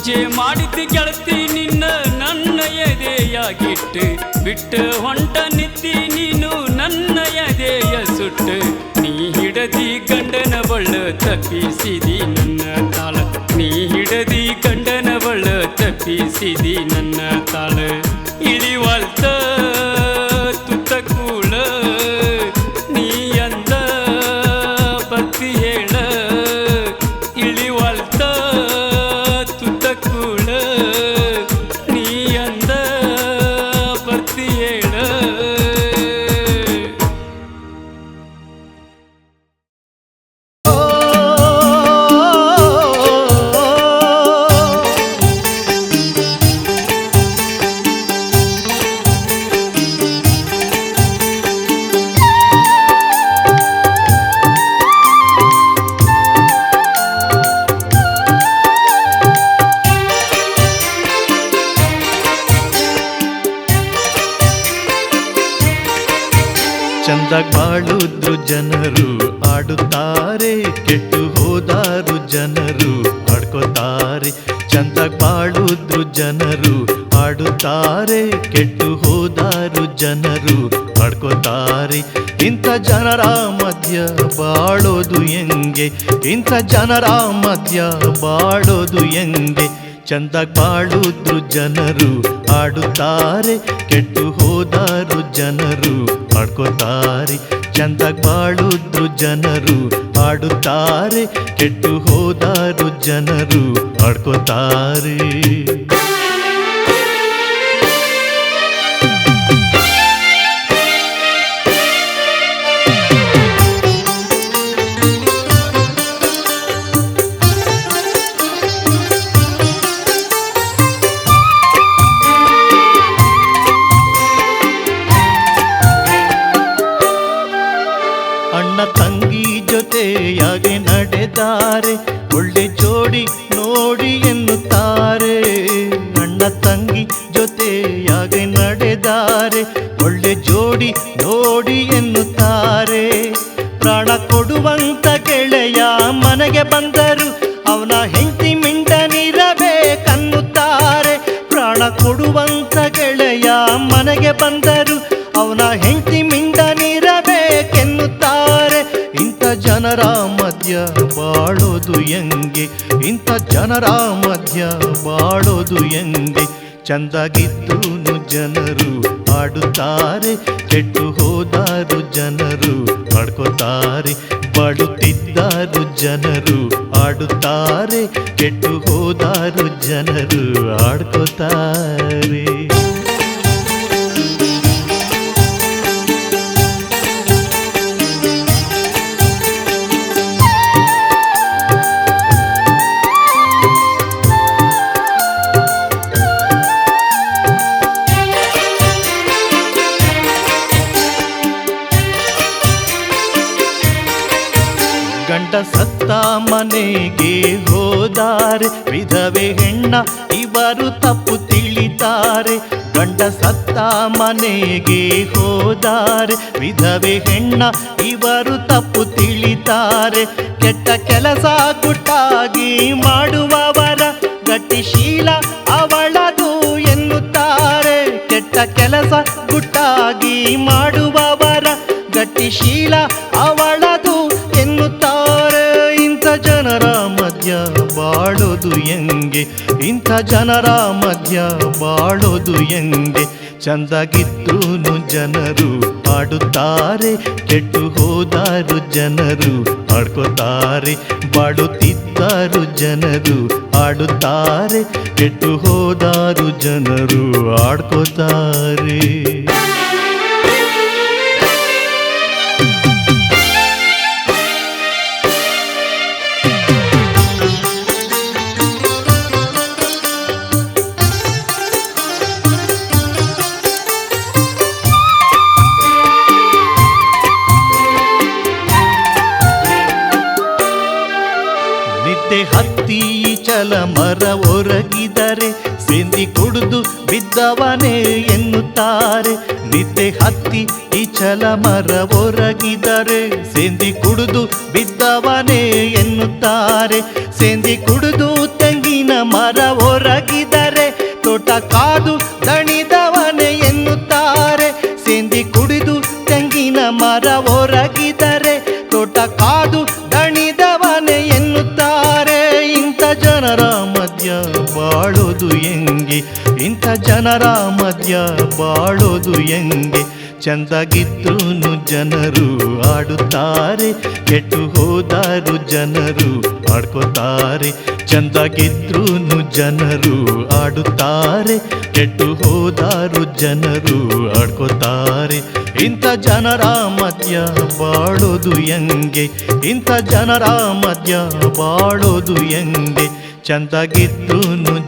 ಪೂಜೆ ಮಾಡಿದ ಗೆಳತಿ ನಿನ್ನ ನನ್ನ ಎದೆಯಾಗಿಟ್ಟು ಬಿಟ್ಟು ಹೊಂಟ ನಿತ್ತಿ ನೀನು ನನ್ನ ಎದೆಯ ಸುಟ್ಟು ನೀ ಹಿಡದಿ ಗಂಡನ ಬಳ್ಳ ತಪ್ಪಿಸಿದಿ ನನ್ನ ತಾಳ ನೀ ಹಿಡದಿ ಗಂಡನ ಬಳ್ಳ ತಪ್ಪಿಸಿದಿ ನನ್ನ ತಾಳ ಇಳಿವಲ್ತ ತುತ್ತ ಕೂಳ ನೀ ಅಂದ ಭಕ್ತಿ ಹೇಳ ಇಳಿವಲ್ತ ತುತ್ತ ಕೂಳ ನೀ ಅಂದ ಭಕ್ತಿ ಹೇಳ ಚಂದಾಗ್ ಬಾಳುದ್ರು ಜನರು ಆಡುತ್ತಾರೆ, ಕೆಟ್ಟು ಹೋದಾರು ಜನರು ಆಡ್ಕೋತಾರೆ. ಚಂದಾಗ್ ಬಾಳುದ್ರು ಜನರು ಆಡುತ್ತಾರೆ, ಕೆಟ್ಟು ಹೋದಾರು ಜನರು ಆಡ್ಕೋತಾರೆ. ಇಂಥ ಜನರ ಮಧ್ಯ ಬಾಳೋದು ಹೆಂಗೆ, ಇಂಥ ಜನರ ಮಧ್ಯ ಬಾಳೋದು ಹೆಂಗೆ. ಚಂದಾಗ್ ಬಾಳುದ್ರು ಜನರು ಆಡುತ್ತಾರೆ, ಕೆಟ್ಟು ಹೋದಾರು ಜನರು ಆಡ್ಕೋತಾರೆ. ಚಂದಾಗ್ ಬಾಳುದ್ರು ಜನರು ಆಡುತ್ತಾರೆ, ಕೆಟ್ಟು ಹೋದಾರು ಜನರು ಆಡ್ಕೋತಾರೆ. ಅಣ್ಣ ತಂಗಿ ಜೊತೆಯಾಗಿ ನಡೆದಾರೆ, ಒಳ್ಳೆ ಜೋಡಿ ನೋಡಿ ಎನ್ನುತ್ತಾರೆ. ಅಣ್ಣ ತಂಗಿ ಜೊತೆಯಾಗಿ ನಡೆದಾರೆ, ಒಳ್ಳೆ ಜೋಡಿ ನೋಡಿ ಎನ್ನುತ್ತಾರೆ. ಪ್ರಾಣ ಕೊಡುವಂತ ಗೆಳೆಯ ಮನೆಗೆ ಬಂದರು, ಅವನ ಹೆಂಡತಿ ಮಿಂಡನಿರಬೇಕನ್ನುತ್ತಾರೆ. ಪ್ರಾಣ ಕೊಡುವಂತ ಗೆಳೆಯ ಮನೆಗೆ ಬಂದರು, ಅವನ ಹೆಂಡತಿ ಮಿಂಡನಿರಬೇಕೆನ್ನುತ್ತಾರೆ. ಇಂಥ ಜನರ ಮಧ್ಯ ಬಾಳೋದು ಹೆಂಗೆ, ಇಂಥ ಜನರ ಮಧ್ಯ ಬಾಳೋದು ಹೆಂಗೆ. ಚಂದಾಗಿದ್ದೂನು ಜನರು ಆಡುತ್ತಾರೆ, ಕೆಟ್ಟು ಹೋದಾರು ಜನರು ಆಡ್ಕೋತಾರೆ. ಬಾಡುತ್ತಿದ್ದಾರು ಜನರು ಆಡುತ್ತಾರೆ, ಕೆಟ್ಟು ಹೋದಾರು ಜನರು ಆಡ್ಕೋತಾರೆ. ಗಂಡ ಸತ್ತ ಮನೆಗೆ ಹೋದಾರೆ, ವಿಧವೆ ಹೆಣ್ಣ ಇವರು ತಪ್ಪು ತಿಳಿತಾರೆ. ಗಂಡ ಸತ್ತ ಮನೆಗೆ ಹೋದಾರೆ, ವಿಧವೆ ಹೆಣ್ಣ ಇವರು ತಪ್ಪು ತಿಳಿತಾರೆ. ಕೆಟ್ಟ ಕೆಲಸ ಗುಟ್ಟಾಗಿ ಮಾಡುವವರ ಗಟ್ಟಿಶೀಲ ಅವಳದು ಎನ್ನುತ್ತಾರೆ. ಕೆಟ್ಟ ಕೆಲಸ ಗುಟ್ಟಾಗಿ ಮಾಡುವವರ ಗಟ್ಟಿಶೀಲ ಅವಳದು ಎನ್ನುತ್ತಾರೆ. ಇಂಥ ಜನರ ಮಧ್ಯ ಬಾಳೋದು ಹೆಂಗೆ, ಇಂಥ ಜನರ ಮಧ್ಯ ಬಾಳೋದು ಹೆಂಗೆ. ಚಂದಾಗಿದ್ದೂನು ಜನರು ಆಡುತ್ತಾರೆ, ಕೆಟ್ಟು ಹೋದಾರು ಜನರು ಆಡ್ಕೋತಾರೆ. ಬಾಡುತ್ತಿದ್ದಾರು ಜನರು ಆಡುತ್ತಾರೆ, ಕೆಟ್ಟು ಹೋದಾರು ಜನರು ಆಡ್ಕೋತಾರೆ. ನಿದ್ದೆ ಹತ್ತಿ ಚಲ ಮರ ಒರಗಿದರೆ, ಸೇಂದಿ ಕುಡಿದು ಬಿದ್ದವನೇ ಎನ್ನುತ್ತಾರೆ. ನಿದ್ದೆ ಹತ್ತಿ ಈ ಚಲ ಮರ ಒರಗಿದರೆ, ಸೇಂದಿ ಕುಡಿದು ಬಿದ್ದವನೇ ಎನ್ನುತ್ತಾರೆ. ಸೇಂದಿ ಕುಡಿದು ತೆಂಗಿನ ಮರ ಹೊರಗಿದರೆ ತೋಟ ಕಾದು ದಣಿದವನೆ ಎನ್ನುತ್ತಾರೆ. ಸೇಂದಿ ಕುಡಿದು ತೆಂಗಿನ ಮರ ಹೊರಗಿದರೆ ತೋಟ ಕಾದು ದಣಿದವನೆ ಎನ್ನುತ್ತಾರೆ. ಇಂಥ ಜನರ ಮಧ್ಯ ಬಾಳೋದು ಹೆಂಗೆ, ಇಂಥ ಜನರ ಮಧ್ಯ ಬಾಳೋದು ಹೆಂಗೆ. ಚಂದಾಗಿದ್ರೂ ಜನರು ಆಡುತ್ತಾರೆ, ಕೆಟ್ಟು ಹೋದಾರು ಜನರು ಆಡ್ಕೋತಾರೆ. ಚಂದಾಗಿದ್ರೂ ಜನರು ಆಡುತ್ತಾರೆ, ಕೆಟ್ಟು ಹೋದಾರು ಜನರು ಆಡ್ಕೋತಾರೆ. ಇಂಥ ಜನರ ಮಧ್ಯ ಬಾಳೋದು ಹೆಂಗೆ, ಇಂಥ ಜನರ ಮಧ್ಯ ಬಾಳೋದು ಹೆಂಗೆ. ಚಂದಾಗಿದ್ರೂ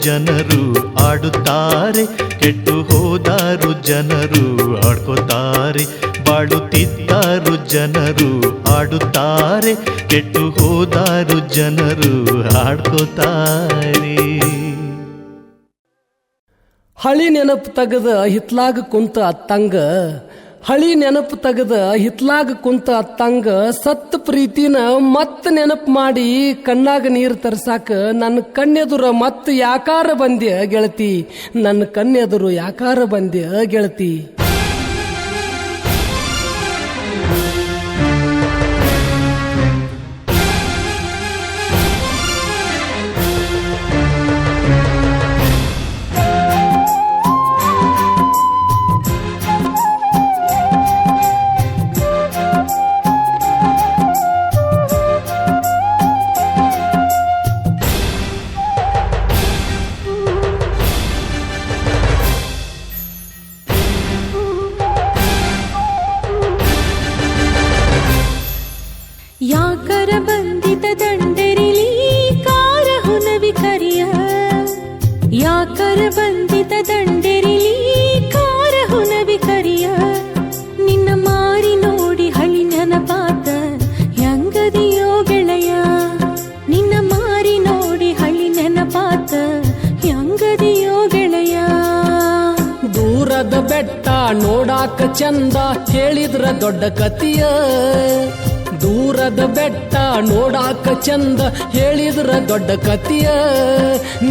ಜನರು ಆಡುತ್ತಾರೆ, ಕೆಟ್ಟು ಹೋದಾರು ಜನರು ಆಡ್ಕೋತಾರೆ. ಬಾಳುತ್ತಿದ್ದಾರು ಜನರು ಆಡುತ್ತಾರೆ, ಕೆಟ್ಟು ಹೋದಾರು ಜನರು ಆಡ್ಕೋತಾರೆ. ಹಳಿ ನೆನಪು ತೆಗೆದ ಹಿತ್ಲಾಗ ಕುಂತ ಅತ್ತಂಗ, ಹಳಿ ನೆನಪು ತೆಗೆದ ಹಿತ್ಲಾಗ ಕುಂತ ಅತ್ತಂಗ, ಸತ್ ಪ್ರೀತಿನ ಮತ್ ನೆನಪು ಮಾಡಿ ಕಣ್ಣಾಗ ನೀರು ತರ್ಸಾಕ ನನ್ನ ಕಣ್ಣೆದುರ ಮತ್ ಯಾಕಾರ ಬಂದ್ಯ ಗೆಳತಿ, ನನ್ನ ಕಣ್ಣೆದುರು ಯಾಕಾರ ಬಂದ್ಯ ಗೆಳತಿ. ಯಾಕರ ಬಂದಿತ ದಂಡರಿಲಿ ಕಾರ ಹುನವಿ ಕರಿಯ, ಯಾಕರ ಬಂದಿತ ದಂಡರಿಲಿ ಕಾರ ಹುನವಿ ಕರಿಯ. ನಿನ್ನ ಮಾರಿ ನೋಡಿ ಹಳಿ ನೆನಪಾತ ಹೆಂಗದಿಯೋ ಗೆಳೆಯ, ನಿನ್ನ ಮಾರಿ ನೋಡಿ ಹಳಿ ನೆನಪಾತ ಹೆಂಗದಿಯೋ ಗೆಳೆಯ. ದೂರದ ಬೆಟ್ಟ ನೋಡಾಕ ಚಂದ ಹೇಳಿದ್ರ ದೊಡ್ಡ ಕತಿಯ, ದೂರದ ಬೆಟ್ಟ ನೋಡಾಕ ಚಂದ ಹೇಳಿದ್ರ ದೊಡ್ಡ ಕತಿಯ.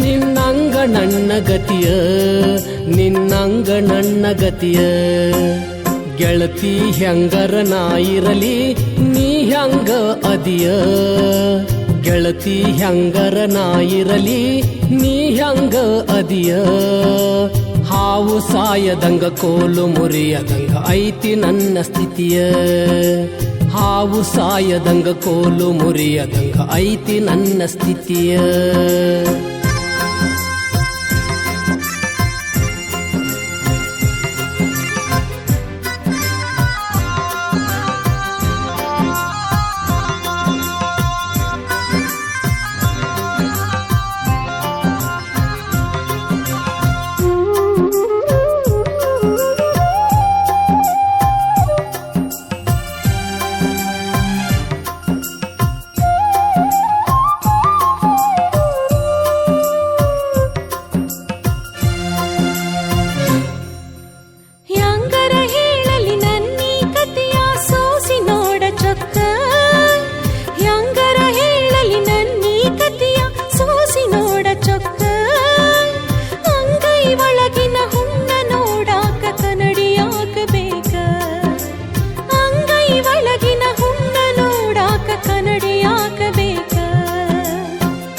ನಿನ್ನಂಗ ನನ್ನ ಗತಿಯ, ನಿನ್ನಂಗ ನನ್ನ ಗತಿಯ. ಗೆಳತಿ ಹೆಂಗರ ನಾಯಿರಲಿ ನೀ ಹೆಂಗ ಅದಿಯ, ಗೆಳತಿ ಹೆಂಗರ ನಾಯಿರಲಿ ನೀ ಹೆಂಗ ಅದಿಯ. ಹಾವು ಸಾಯದಂಗ ಕೋಲು ಮುರಿಯದಂಗ ಐತಿ ನನ್ನ ಸ್ಥಿತಿಯ, ಹಾವು ಸಾಯದಂಗ ಕೋಲು ಮುರಿಯದಂಗ ಐತಿ ನನ್ನ ಸ್ಥಿತಿಯ.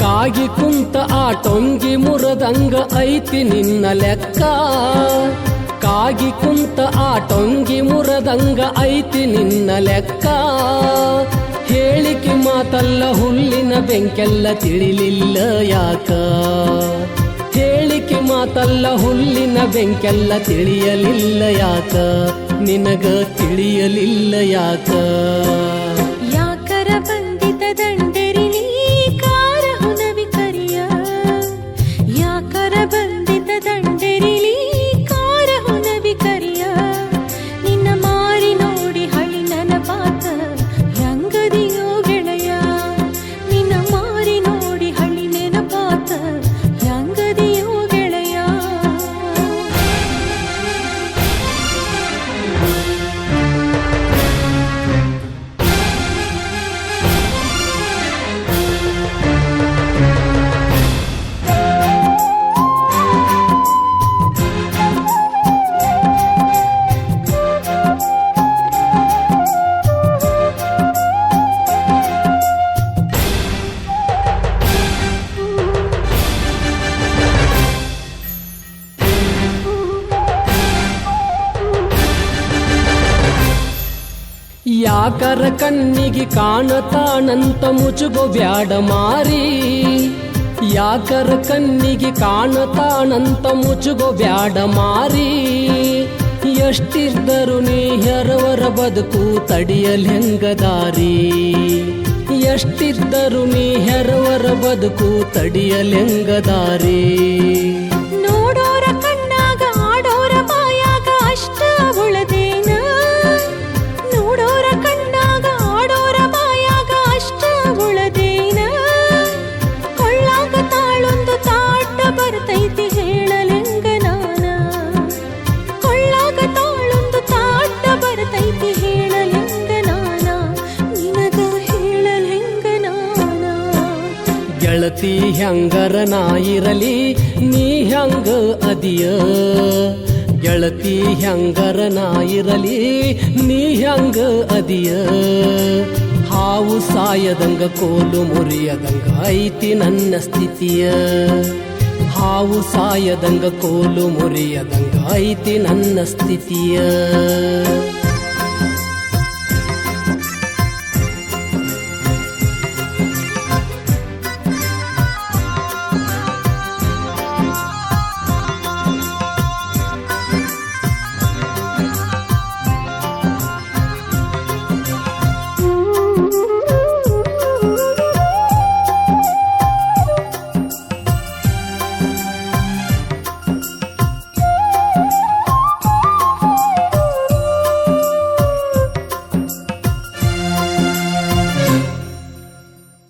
ಕಾಗಿ ಕುಂತ ಆ ಟೊಂಗಿ ಮುರದಂಗ ಐತಿ ನಿನ್ನ ಲೆಕ್ಕ, ಕಾಗಿ ಕುಂತ ಆ ಟೊಂಗಿ ಮುರದಂಗ ಐತಿ ನಿನ್ನ ಲೆಕ್ಕ. ಹೇಳಿಕೆ ಮಾತಲ್ಲ ಹುಲ್ಲಿನ ಬೆಂಕೆಲ್ಲ ತಿಳಿಲಿಲ್ಲ ಯಾಕ, ಹೇಳಿಕೆ ಮಾತಲ್ಲ ಹುಲ್ಲಿನ ಬೆಂಕೆಲ್ಲ ತಿಳಿಯಲಿಲ್ಲ ಯಾಕ, ನಿನಗ ತಿಳಿಯಲಿಲ್ಲ ಯಾಕ. ಯಾಕರ ಬಂದಿತ ದಂಡರಿಲಿ ಕಾರ ಹುನವಿ ಕರಿಯ, ಯಾಕರ ಬಂದಿತ ದಂಡರಿಲಿ ಕಾರ ಹುನವಿ ಕರಿಯ. ನಿನ್ನ ಮಾರಿ ನೋಡಿ ಹಳಿ ನೆನಪಾತ ಹೆಂಗದಿಯೋ ಗೆಳೆಯ, ನಿನ್ನ ಮಾರಿ ನೋಡಿ ಹಳಿ ನೆನಪಾತ ಹೆಂಗದಿಯೋ ಗೆಳೆಯ. ಯಾಕರ ಕಣ್ಣಿಗೆ ಕಾಣತಾನಂತ ಮುಚ್ಚುಗೋ ಬ್ಯಾಡ ಮಾರಿ ಯಾಕರ ಕಣ್ಣಿಗೆ ಕಾಣತಾನಂತ ಮುಚ್ಚುಗೋ ಬ್ಯಾಡ ಮಾರಿ ಎಷ್ಟಿದ್ದರು ನೀ ಹೆರವರ ಬದುಕು ತಡಿಯಲ್ ಹೆಂಗದಾರಿ ಎಷ್ಟಿದ್ದರು ನೀ ಹೆರವರ ಬದುಕು ತಡಿಯಲ್ ಹೆಂಗದಾರಿ ನೋಡೋರ ಕಣ್ಣಾಗ ಆಡೋರ ಬಾಯಾಗ ಅಷ್ಟ ಉಳದೇನ ನೋಡೋರ ಕಣ್ಣಾಗ ಆಡೋರ ಬಾಯಾಗ ಅಷ್ಟ ಉಳದೇನ ಕೊಳ್ಳಾಗ ತಾಳೊಂದು ತಾಟ ಬರ್ತೈತಿ ಹೇಳಲೆಂಗ ನಾನ ಕೊಳ್ಳಾಗ ತಾಳೊಂದು ತಾಟ ಬರ್ತೈತಿ ಹೇಳಲೆಂಗ ನಾನ ನಿನಗ ಹೇಳಲೆಂಗ ನಾನ ಗೆಳತಿ ಹೆಂಗರ ನಾ ಇರಲಿ ನೀ ಹೆಂಗ ಅದಿಯ ಗೆಳತಿ ಹೆಂಗರ ನಾ ಇರಲಿ ನೀ ಹೆಂಗ ಅದಿಯ ಹಾವು ಸಾಯದಂಗ ಕೋಲು ಮುರಿಯದಂಗ ಐತಿ ನನ್ನ ಸ್ಥಿತಿಯ ಹಾವು ಸಾಯದಂಗ ಕೋಲು ಮುರಿಯದಂಗ ಐತಿ ನನ್ನ ಸ್ಥಿತಿಯ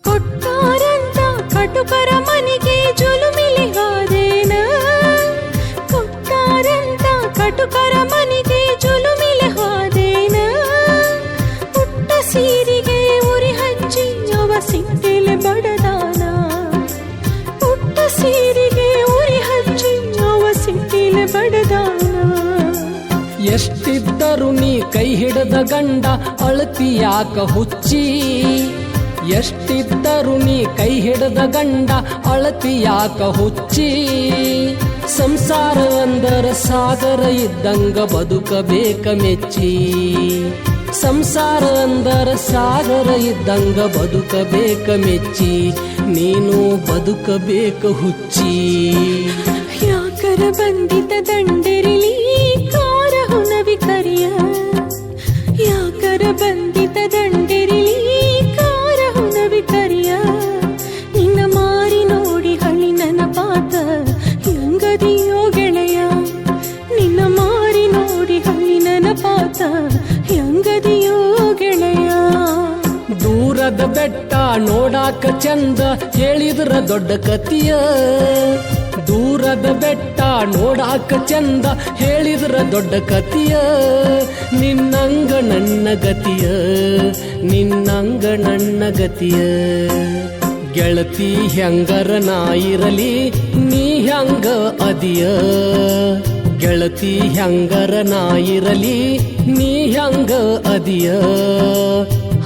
ಕೊಟ್ಟಾರಂತ ಕಟುಕರ ಮನೆಗೆ ಜುಲುಮಿಲಿ ಹೋದೇನ ಕೊಟ್ಟಾರಂತ ಕಟುಕರ ಮನೆಗೆ ಜುಲುಮಿಲಿ ಹೋದೇನ ಪುಟ್ಟ ಸೀರಿಗೆ ಉರಿ ಹಚ್ಚಿ ಅವ ಸಿಟ್ಟಿಲೆ ಬಡದಾನ ಪುಟ್ಟ ಸೀರಿಗೆ ಉರಿ ಹಚ್ಚಿ ಅವ ಸಿಟ್ಟಿಲೆ ಬಡದಾನ ಎಷ್ಟಿದ್ದರು ನೀ ಕೈ ಹಿಡದ ಗಂಡ ಅಳತಿ ಯಾಕ ಹುಚ್ಚಿ ಎಷ್ಟಿದ್ದರು ನೀ ಕೈ ಹಿಡದ ಗಂಡ ಅಳತಿ ಯಾಕ ಹುಚ್ಚಿ ಸಂಸಾರ ಅಂದರ ಸಾಗರ ಇದ್ದಂಗ ಬದುಕಬೇಕ ಮೆಚ್ಚಿ ಸಂಸಾರ ಅಂದರ ಸಾಗರ ಇದ್ದಂಗ ಬದುಕಬೇಕ ಮೆಚ್ಚಿ ನೀನು ಬದುಕಬೇಕ ಹುಚ್ಚಿ ಯಾಕರ ಬಂದಿತ ದಂಡೆರಿಲಿ ಕಾರ ಹುನವಿ ಕರಿಯ ಯಾಕರ ಬಂದಿತ ದಂಡೆರಿಲಿ ಕಾರ ಹುನವಿ ಕರಿಯ ನಿನ್ನ ಮಾರಿ ನೋಡಿ ಹಳಿ ನನ್ನ ಪಾತ ಹೆಂಗದಿಯೋ ಗೆಳೆಯ ನಿನ್ನ ಮಾರಿ ನೋಡಿ ಹಳಿ ನನ್ನ ಪಾತ ಹೆಂಗದಿಯೋ ಗೆಳೆಯ ದೂರದ ಬೆಟ್ಟ ನೋಡಾಕ ಚಂದ ಹೇಳಿದ್ರ ದೊಡ್ಡ ಕತಿಯ ದೂರದ ಬೆಟ್ಟ ನೋಡಾಕ ಚಂದ ಹೇಳಿದ್ರ ದೊಡ್ಡ ಕತಿಯ ನಿನ್ನಂಗ ನನ್ನ ಗತಿಯ ನಿನ್ನಂಗ ನನ್ನ ಗತಿಯ ಗೆಳತಿ ಹೆಂಗರ ನಾ ಇರಲಿ ನೀ ಹೆಂಗ ಅದಿಯ ಗೆಳತಿ ಹೆಂಗರ ನಾ ಇರಲಿ ನೀ ಹೆಂಗ ಅದಿಯ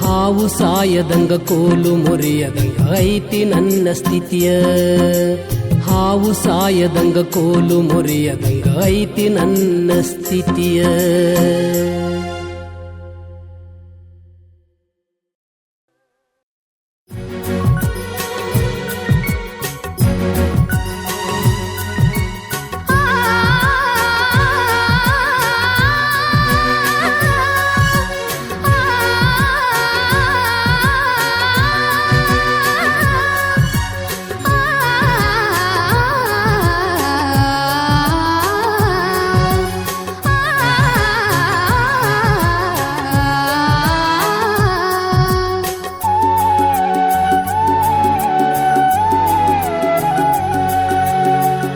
ಹಾವು ಸಾಯದಂಗ ಕೋಲು ಮುರಿಯದಂಗ ಐತಿ ನನ್ನ ಸ್ಥಿತಿಯ ಹಾವು ಸಾಯದಂಗ ಕೋಲು ಮುರಿಯದಂಗ ಐತಿ ನನ್ನ ಸ್ಥಿತಿಯ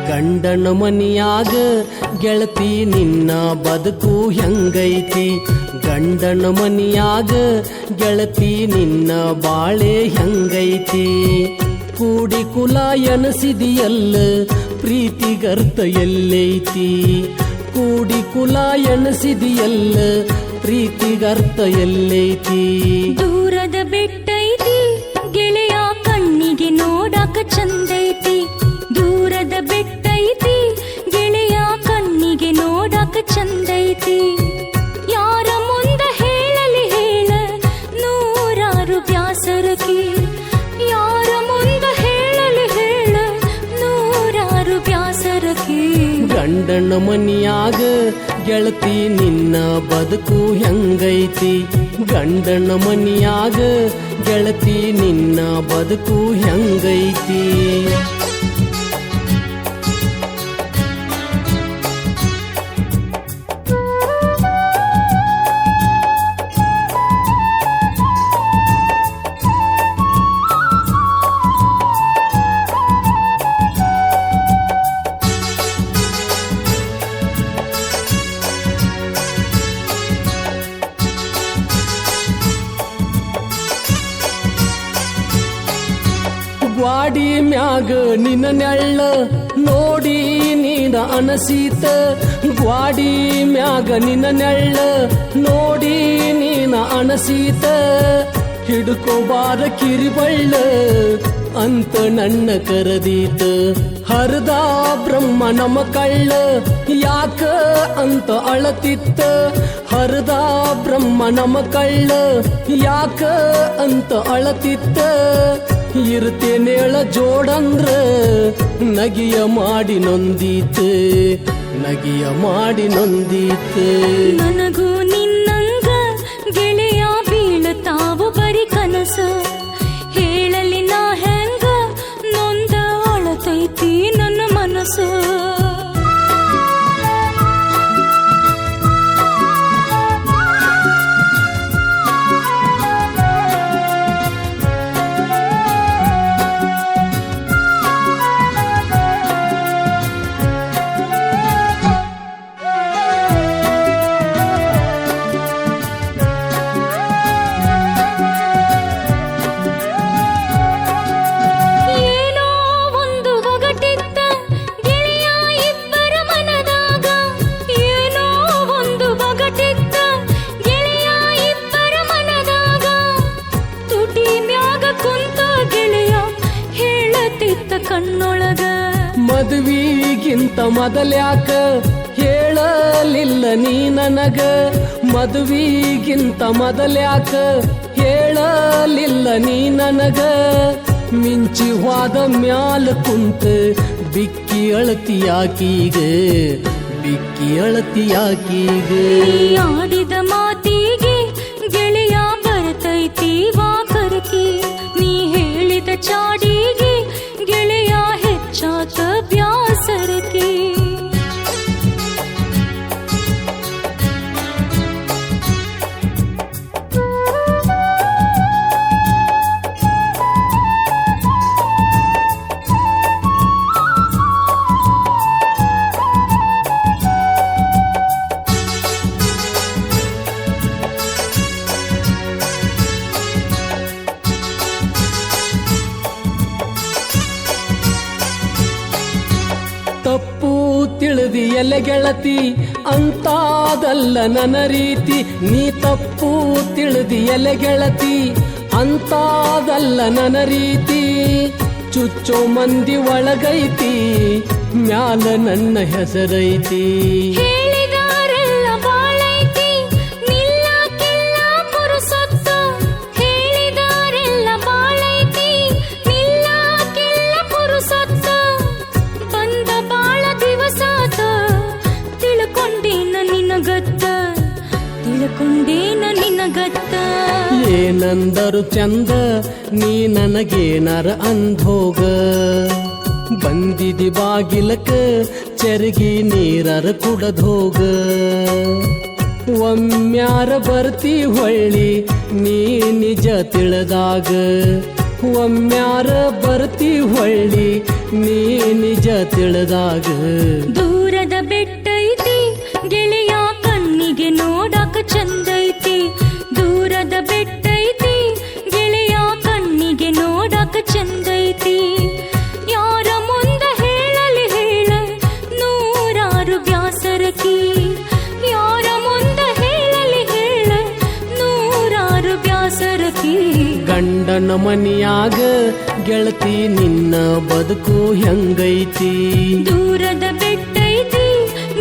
ಗಂಡನ ಮನಿಯಾಗ ಗೆಳತಿ ನಿನ್ನ ಬದುಕು ಹೆಂಗೈತಿ ಗಂಡನ ಮನಿಯಾಗ ಗೆಳತಿ ನಿನ್ನ ಬಾಳೆ ಹೆಂಗೈತಿ ಕೂಡಿ ಕುಲ ಎನಸಿದಿಯಲ್ಲ ಪ್ರೀತಿಗರ್ಥ ಎಲ್ಲೈತಿ ಕೂಡಿ ಕುಲ ಎನಸಿದಿಯಲ್ಲ ಪ್ರೀತಿಗರ್ಥ ಎಲ್ಲೈತಿ ದೂರದ ಬೆಟ್ಟೈತಿ ಗೆಳೆಯ ಕಣ್ಣಿಗೆ ನೋಡಾಕ ಚಂದೈತಿ ದೂರದ ಬೆಟ್ಟೈತಿ ಗೆಳೆಯ ಕಣ್ಣಿಗೆ ನೋಡಾಕ ಚಂದೈತಿ ಯಾರ ಮುಂದ ಹೇಳಲಿ ಹೇಳ ಗಂಡನ ಮನಿಯಾಗ ಗೆಳತಿ ನಿನ್ನ ಬದುಕು ಹೆಂಗೈತಿ ಗಂಡನ ಮನಿಯಾಗ ಗೆಳತಿ ನಿನ್ನ ಬದುಕು ಹೆಂಗೈತಿ ಗ್ವಾಡಿ ಮ್ಯಾಗ ನಿನ್ನ ನೆಳ್ಳ ನೋಡಿ ನೀನ ಅನಸೀತ ಗ್ವಾಡಿ ಮ್ಯಾಗ ನಿನ್ನ ನೆಳ್ಳ ನೋಡಿ ನೀನ ಅನಸೀತ ಹಿಡ್ಕೋಬಾರ ಕಿರಿಬಳ್ಳ ಅಂತ ನನ್ನ ಕರದೀತ ಹರದ ಬ್ರಹ್ಮ ನಮ ಕಳ್ಳ ಯಾಕ ಅಂತ ಅಳತಿತ್ತ ಹರದ ಬ್ರಹ್ಮ ನಮ ಕಳ್ಳ ಯಾಕ ಅಂತ ಅಳತಿತ್ತ ಇರ್ತೇನೇಳ ಜೋಡಂದ್ರ ನಗಿಯ ಮಾಡಿ ನೊಂದೀತೆ ನಗಿಯ ಮಾಡಿ ನೊಂದೀತೆ ನನಗೂ ನಿನ್ನಂಗ ಗೆಳೆಯ ಬೀಳತಾವು ಬರಿ ಕನಸ ಹೇಳಲಿ ನಾ ಹೆಂಗ ನೊಂದ ಅಳತೈತಿ ನನ್ನ ಮನಸ್ಸು ಕಣ್ಣೊಳಗ ಮದುವಿಗಿಂತ ಮೊದಲ್ಯಾಕ ಹೇಳಲಿಲ್ಲ ನೀ ನನಗ ಮದುವಿಗಿಂತ ಮೊದಲ್ಯಾಕ ಹೇಳಲಿಲ್ಲ ನೀ ನನಗ ಮಿಂಚಿ ಹೋದ ಮ್ಯಾಲ ಕುಂತ ಬಿಕ್ಕಿ ಅಳತಿಯಾಕೀಗ ಬಿಕ್ಕಿ ಅಳತಿಯಾಕೀಗ ಆಡಿದ ಮಾತಿಗೆ ಗೆಳೆಯ ಬರ್ತೈತಿ ವಾಕರಕಿ ನೀ ಹೇಳಿದ ಚಾಡಿಗೆ ಗೆಳೆಯ ಹೆಚ್ಚಾತ ಬ್ಯಾಸರಕಿ ತಪ್ಪು ತಿಳಿದಿ ಎಲೆ ಗೆಳತಿ ಅಂತಾದಲ್ಲ ನನ್ನ ರೀತಿ ನೀ ತಪ್ಪು ತಿಳಿದಿ ಎಲೆ ಗೆಳತಿ ಅಂತಾದಲ್ಲ ನನ್ನ ರೀತಿ ಚುಚ್ಚೋ ಮಂದಿ ಒಳಗೈತಿ ಮ್ಯಾಲ ನನ್ನ ಹೆಸರೈತಿ ಹೇಳಿದಾರೆಲ್ಲ ಬಾಳೈತಿ ನಿಲ್ಲಕ್ಕಿಲ್ಲ ಪುರುಸೊತ್ತು ಹೇಳಿದಾರೆಲ್ಲ ಬಾಳೈತಿ ನಿಲ್ಲಕ್ಕಿಲ್ಲ ಪುರುಸೊತ್ತು ಬಂದ ಬಾಳ ದಿವಸಾತ ತಿಳ್ಕೊಂಡೇನ ನಿನಗತ್ತ ತಿಳ್ಕೊಂಡೇನ ನಿನಗತ್ತ ಏನಂದರು ಚಂದ ನೀ ನನಗೇನರ ಅಂಧೋಗ ಬಂದಿದಿ ಬಾಗಿಲಕ ಚರಗಿ ನೀರರ ಕುಡದೋಗ ಒಮ್ಮ್ಯಾರ ಬರ್ತಿ ಹೊಳ್ಳಿ ನೀ ನಿಜ ತಿಳಿದಾಗ ಒಮ್ಮ್ಯಾರ ಬರ್ತಿ ಹೊಳ್ಳಿ ನೀ ನಿಜ ತಿಳಿದಾಗ ದೂರದ ಬೆಟ್ಟೈತಿ ಗೆಳೆಯ ಕಣ್ಣಿಗೆ ನೋಡಾಕ ಚಂದೈತಿ ದೂರದ ಬೆಟ್ಟೈತಿ ಗೆಳೆಯ ಕಣ್ಣಿಗೆ ನೋಡಾಕ ಚಂದೈತಿ ಯಾರ ಮುಂದ ಹೇಳಲಿ ಹೇಳ ನೂರಾರು ಬ್ಯಾಸರಕಿ ಯಾರ ಮುಂದ ಹೇಳಲಿ ಹೇಳ ನೂರಾರು ಬ್ಯಾಸರಕಿ ಗಂಡನ ಮನಿಯಾಗ ಗೆಳತಿ ನಿನ್ನ ಬದುಕು ಹೆಂಗೈತಿ ದೂರದ ಬೆಟ್ಟೈತಿ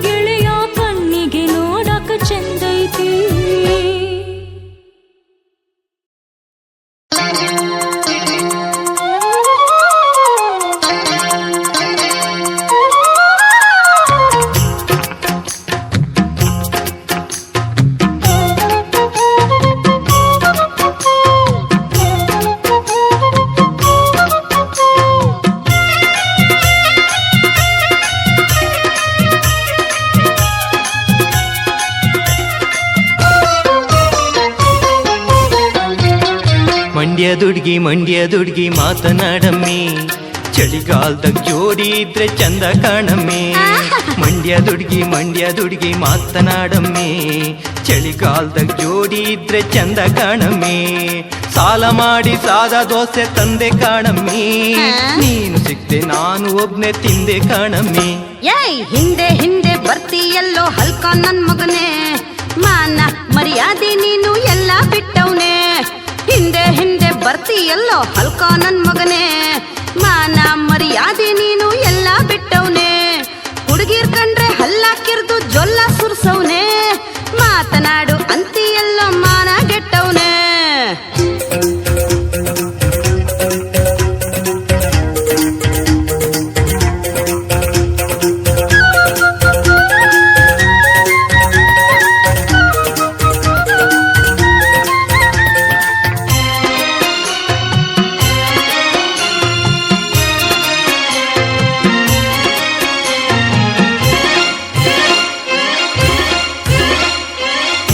ಗೆಳೆಯ ಕಣ್ಣಿಗೆ ನೋಡಾಕ ಚಂದೈತಿ ಮಂಡ್ಯದುಡ್ಗಿ ಮಾತನಾಡಮ್ಮಿ, ಚಳಿಗಾಲದಾಗ ಜೋಡಿ ಇದ್ರೆ ಚಂದ ಕಾಣಮ್ಮಿ. ಮಂಡ್ಯದುಡ್ಗಿ ಮಾತನಾಡಮ್ಮಿ, ಚಳಿಗಾಲದಾಗ ಜೋಡಿ ಇದ್ರೆ ಚಂದ ಕಾಣಮ್ಮಿ. ಸಾಲ ಮಾಡಿ ಸಾದ ದೋಸೆ ತಂದೆ ಕಾಣಮ್ಮಿ, ನೀನು ಸಿಕ್ತೆ ನಾನು ಒಬ್ನೇ ತಿಂದೆ ಕಾಣಮ್ಮಿ. ಏಯ್ ಹಿಂದೆ ಹಿಂದೆ ಬರ್ತೀಯಲ್ಲೋ ಹಲ್ಕ ನನ್ ಮಗನೇ, ಮಾನ ಮರ್ಯಾದೆ ನೀನು ಎಲ್ಲ ಬಿಟ್ಟವ್ನೆ. ಹಿಂದೆ ಹಿಂದೆ ಬರ್ತೀಯಲ್ಲೋ ಹಲ್ಕ ನನ್ ಮಗನೇ, ಮಾನ ಮರ್ಯಾದೆ ನೀನು ಎಲ್ಲ ಬಿಟ್ಟವ್ನೆ. ಹುಡುಗಿರ್ ಕಂಡ್ರೆ ಹಲ್ಲಾಕಿರ್ದು ಜೊಲ್ಲ ಸುರ್ಸವ್ನೆ, ಮಾತನಾಡು ಅಂತೀಯಲ್ಲೋ ಮಾನ ಗೆಟ್ಟವ್ನೆ.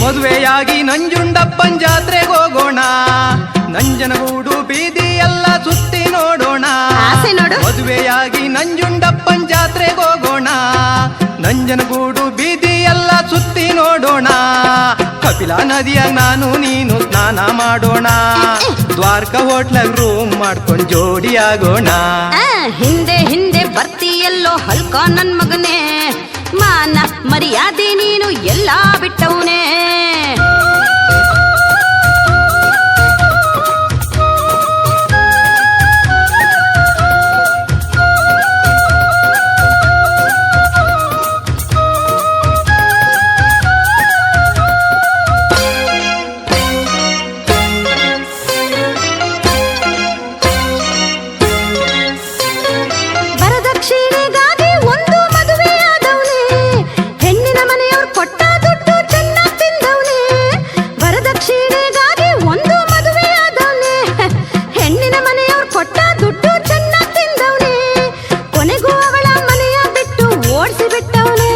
ಮದುವೆಯಾಗಿ ನಂಜುಂಡಪ್ಪನ್ ಜಾತ್ರೆಗೆ ಹೋಗೋಣ, ನಂಜನಗೂಡು ಬೀದಿ ಎಲ್ಲ ಸುತ್ತಿ ನೋಡೋಣ. ಆಸೆ ನೋಡು. ಮದುವೆಯಾಗಿ ನಂಜುಂಡಪ್ಪನ್ ಜಾತ್ರೆಗೆ ಹೋಗೋಣ, ನಂಜನಗೂಡು ಬೀದಿ ಎಲ್ಲ ಸುತ್ತಿ ನೋಡೋಣ. ಕಪಿಲಾ ನದಿಯಾಗ ನಾನು ನೀನು ಸ್ನಾನ ಮಾಡೋಣ, ದ್ವಾರಕಾ ಹೋಟ್ಲಾಗ ರೂಮ್ ಮಾಡ್ಕೊಂಡ್ ಜೋಡಿ ಆಗೋಣ. ಹಿಂದೆ ಹಿಂದೆ ಬರ್ತೀಯಲ್ಲೋ ಹಲ್ಕ ನನ್ ಮಗನೇ, ಮಾನ ಮರ್ಯಾದೆ ನೀನು ಎಲ್ಲ ಬಿಟ್ಟವನೇ. ವರದಕ್ಷಿಣೆಗಾಗಿ ಒಂದು ಮದುವೆಯಾದವನೇ, ಹೆಣ್ಣಿನ ಮನೆಯವ್ರು ಕೊಟ್ಟ ದುಡ್ಡು ಚೆನ್ನಾಗಿ ತಿಂದವನೇ. ವರದಕ್ಷಿಣೆಗಾಗಿ ಒಂದು ಮದುವೆಯಾದವನೇ, ಹೆಣ್ಣಿನ ಮನೆಯವ್ರು ಕೊಟ್ಟ ದುಡ್ಡು ಚೆನ್ನಾಗಿ ತಿಂದವನೇ. ಕೊನೆಗೂ ಅವಳ ಮನೆಯ ಬಿಟ್ಟು ಓಡಿಸಿ ಬಿಟ್ಟವನೇ,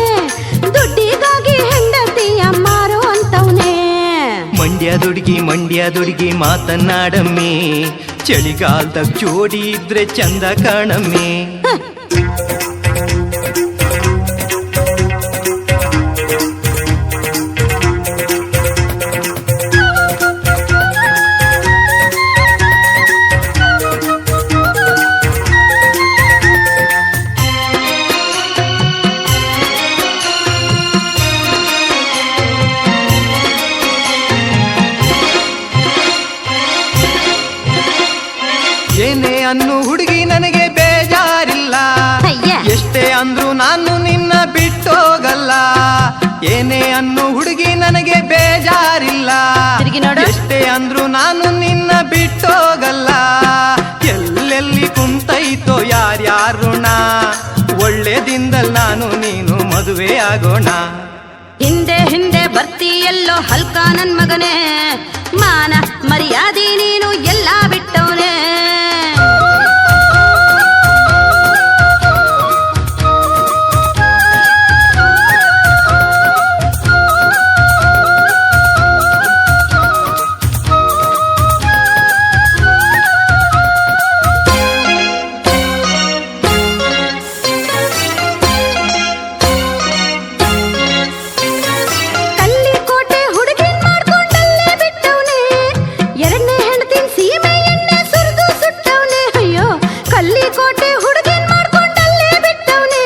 ದುಡ್ಡಿಗಾಗಿ ಹೆಂಡತಿಯ ಮಾರೋ ಅಂತವನೇ. ಮಂಡ್ಯದುಡ್ಗಿ ಮಾತನಾಡಮ್ಮಿ, ಚಳಿಗಾಲದಾಗ ಜೋಡಿ ಇದ್ರೆ ಚಂದ ಕಾಣಮ್ಮಿ. ಏನೇ ಅನ್ನು ಹುಡುಗಿ ನನಗೆ ಬೇಜಾರಿಲ್ಲ, ಅಯ್ಯ. ಎಷ್ಟೇ ಅಂದ್ರು ನಾನು ನಿನ್ನ ಬಿಟ್ಟೋಗಲ್ಲ. ಏನೇ ಅನ್ನು ಹುಡುಗಿ ನನಗೆ ಬೇಜಾರಿಲ್ಲ, ತಿರುಗಿ ನೋಡು. ಎಷ್ಟೇ ಅಂದ್ರು ನಾನು ನಿನ್ನ ಬಿಟ್ಟೋಗಲ್ಲ. ಎಲ್ಲೆಲ್ಲಿ ಕುಂತೈತೋ ಯಾರ್ಯಾರುಣ, ಒಳ್ಳೆದಿಂದಲ್ ನಾನು ನೀನು ಮದುವೆ ಆಗೋಣ. ಹಿಂದೆ ಹಿಂದೆ ಬರ್ತೀಯಲ್ಲೋ ಹಲ್ಕ ನನ್ ಮಗನೇ, ಮಾನ ಮರ್ಯಾದೆ ನೀನು ಎಲ್ಲ ಬಿಟ್ಟವನೇ. ಕಲ್ಲಿಕೋಟೆ ಹುಡುಗಿನ್ ಮಾಡ್ಕೊಂಡಲ್ಲೇ ಬಿಟ್ಟವನೇ, ಎರಡನೇ ಹೆಂಡತಿನ ಸೀಮೆ ಎಣ್ಣೆ ಸುರಿದು ಸುಟ್ಟವನೇ. ಅಯ್ಯೋ ಕಲ್ಲಿಕೋಟೆ ಹುಡುಗಿನ್ ಮಾಡ್ಕೊಂಡಲ್ಲೇ ಬಿಟ್ಟವನೇ,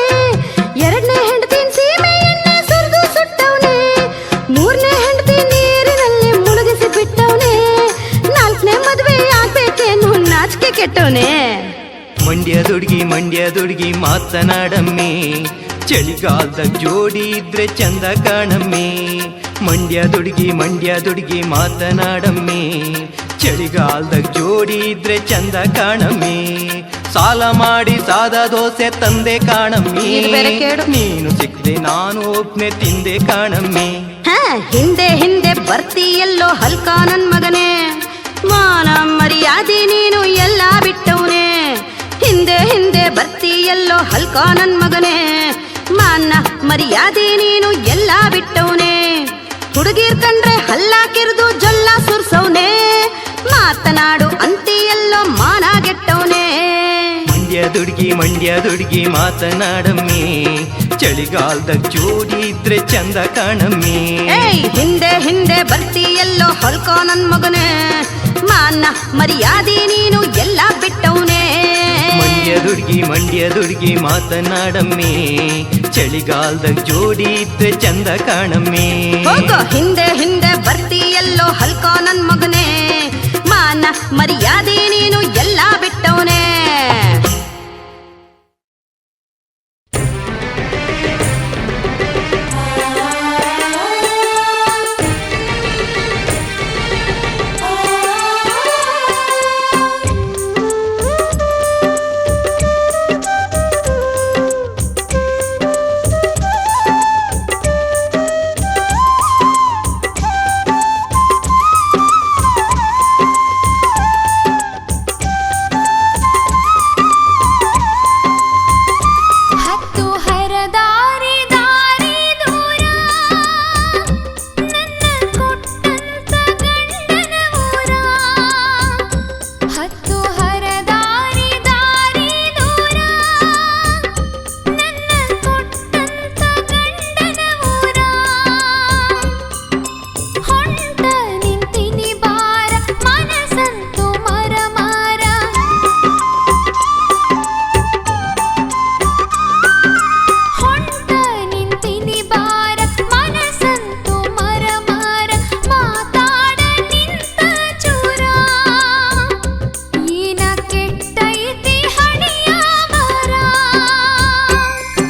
ಎರಡನೇ ಹೆಂಡತಿನ ಸೀಮೆ ಎಣ್ಣೆ ಸುರಿದು ಸುಟ್ಟವನೇ. ಮೂರನೇ ಹೆಂಡತಿ ನೀರಿನಲ್ಲಿ ಮುಳುಗಿಸಿ ಬಿಟ್ಟವನೇ, ನಾಲ್ಕನೇ ಮದುವೆ ಆಗ್ಬೇಕೇನು ನಾಚಿಕೆ ಕೆಟ್ಟವನೇ. ಮಂಡ್ಯದುಡ್ಗಿ ಮಾತನಾಡಮ್ಮಿ, ಚಳಿಗಾಲದಾಗ ಜೋಡಿ ಇದ್ರೆ ಚಂದ ಕಾಣಮ್ಮಿ. ಮಂಡ್ಯದುಡ್ಗಿ ಮಾತನಾಡಮ್ಮಿ, ಚಳಿಗಾಲದಾಗ ಜೋಡಿ ಇದ್ರೆ ಚಂದ ಕಾಣಮ್ಮಿ. ಸಾಲ ಮಾಡಿ ಸಾದ ದೋಸೆ ತಂದೆ ಕಾಣಮ್ಮಿ, ಇದು ಬೇರೆ ಕೇಡು. ನೀನು ಸಿಕ್ದೆ ನಾನು ಒಬ್ನೇ ತಿಂದೆ ಕಾಣಮ್ಮಿ. ಹಿಂದೆ ಹಿಂದೆ ಬರ್ತೀಯಲ್ಲೋ ಹಲ್ಕ ನನ್ ಮಗನೇ, ಮಾನ ಮರ್ಯಾದೆ ನೀನು ಎಲ್ಲ ಬಿಟ್ಟವನೇ. ಹಿಂದೆ ಹಿಂದೆ ಬರ್ತೀಯಲ್ಲೋ ಹಲ್ಕ ನನ್ ಮಗನೇ, ಮಾನ ಮರ್ಯಾದೆ ನೀನು ಎಲ್ಲ ಬಿಟ್ಟವನೇ. ಹುಡುಗಿರ್ ಕಂಡ್ರೆ ಹಲ್ಲಾಕಿರ್ದು ಜೊಲ್ಲ ಸುರ್ಸವ್ನೆ, ಮಾನ ಮಾತನಾಡು ಅಂತಿಯಲ್ಲೋ ಮಾನಾಗೆಟ್ಟವನೇ. ಮಂಡ್ಯ ದುಡ್ಗಿ ಮಾತನಾಡಮ್ಮಿ, ಚಳಿಗಾಲದಾಗ ಜೋಡಿ ಇದ್ರೆ ಚಂದ ಕಾಣಮ್ಮಿ. ಏಯ್ ಹಿಂದೆ ಹಿಂದೆ ಬರ್ತೀಯಲ್ಲೋ ಹೊಲ್ಕೋ ನನ್ ಮಗನೇ, ಮಾನ ಮರ್ಯಾದೆ ನೀನು ಎಲ್ಲ ಬಿಟ್ಟವನೇ. ಮಂಡ್ಯ ದುಡ್ಗಿ ಮಾತನಾಡಮ್ಮಿ, ಚಳಿಗಾಲದಾಗ ಜೋಡಿ ಇದ್ರೆ ಚಂದ ಕಾಣಮ್ಮಿ. ಹೋಗೋ ಹಿಂದೆ ಹಿಂದೆ ಬರ್ತೀಯಲ್ಲೋ ಹಲ್ಕೋ ನನ್ ಮಗನೇ, ಮಾನ ಮರ್ಯಾದೆ ನೀನು ಎಲ್ಲ ಬಿಟ್ಟವನೇ.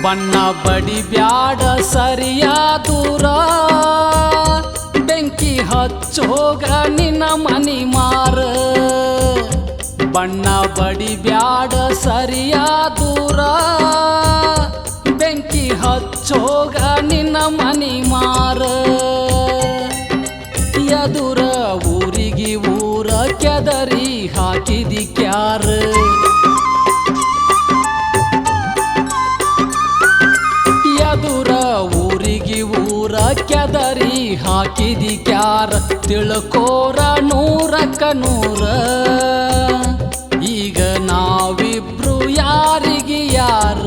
ಬಣ್ಣ ಬಡಿ ಬ್ಯಾಡ ಸರಿಯ ದೂರ, ಬೆಂಕಿ ಹಚ್ಚೋಗ ನಿನ್ನ ಮನಿ ಮಾರ. ಬಣ್ಣ ಬಡಿ ಬ್ಯಾಡ ಸರಿಯ ದೂರ, ಬೆಂಕಿ ಹಚ್ಚೋಗ ನಿನ್ನ ಮನಿ ಮಾರ. ಎದುರ ಊರಿಗಿ ಊರ ಕೆದರಿ ಹಾಕಿದಿ ಕ್ಯಾರ. ಎದುರ ಊರಿಗಿ ಊರ ಕೆದರಿ ಹಾಕಿದಿ ಕ್ಯಾರ. ತಿಳ್ಕೋರ ನೂರಕ್ಕ ನೂರ, ಈಗ ನಾವಿಬ್ರು ಯಾರಿಗೆ ಯಾರ.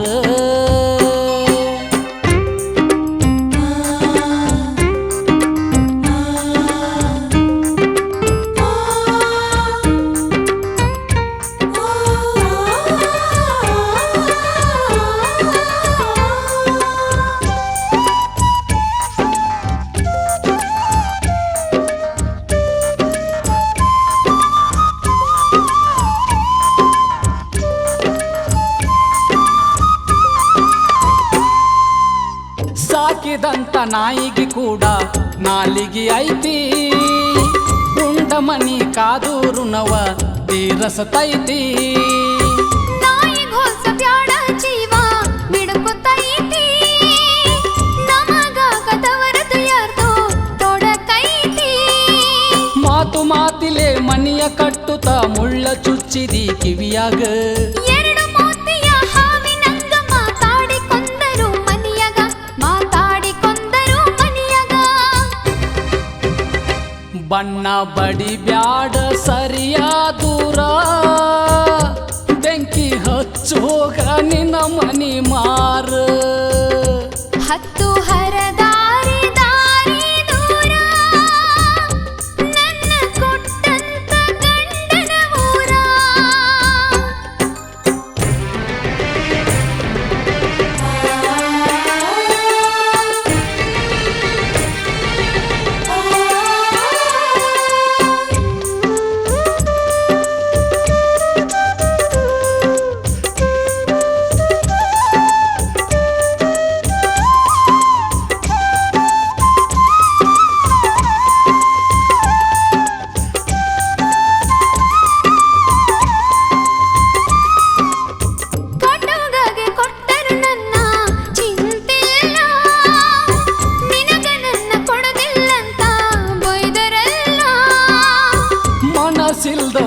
ಸಾಕಿದಂತ ನಾಯಿಗೆ ಕೂಡ ನಾಲಿಗೆ ಐತಿ, ಉಂಡ ಮನಿ ಕಾದೂರು ನವ ತೀರಸತೈತಿ. ನಾಯಿಗ್ ಹೊಸ ಬ್ಯಾಡ ಜೀವ ಬಿಡುಕುತ್ತೈತಿ, ನಮಗ ಕದವರದು ಯಾರ್ದು ತೊಡಕೈತಿ. ಮಾತು ಮಾತಿಲೆ ಮನಿಯ ಕಟ್ಟುತ್ತ ಮುಳ್ಳ ಚುಚ್ಚಿದಿ ಕಿವಿಯಾಗ. ಎರಡು ಮೋತಿಯ ಹಾವಿನಂಗ ಮಾತಾಡಿಕೊಂಡರು ಮನಿಯಗ, ಮಾತಾಡಿಕೊಂಡರು ಮನಿಯಗ. ಬಣ್ಣ ಬಡಿ ಬ್ಯಾಡ ಸರಿಯ ದೂರ, ಬೆಂಕಿ ಹಚ್ಚೋಗ ನಿನ್ನ ಮನಿ ಮಾರ. ಹತ್ತು ಹರದಾರಿ ದಾರಿ ದೂರ, ನನ್ನ ಕೊಟ್ಟಂತ ಗಂಡನ ಊರ.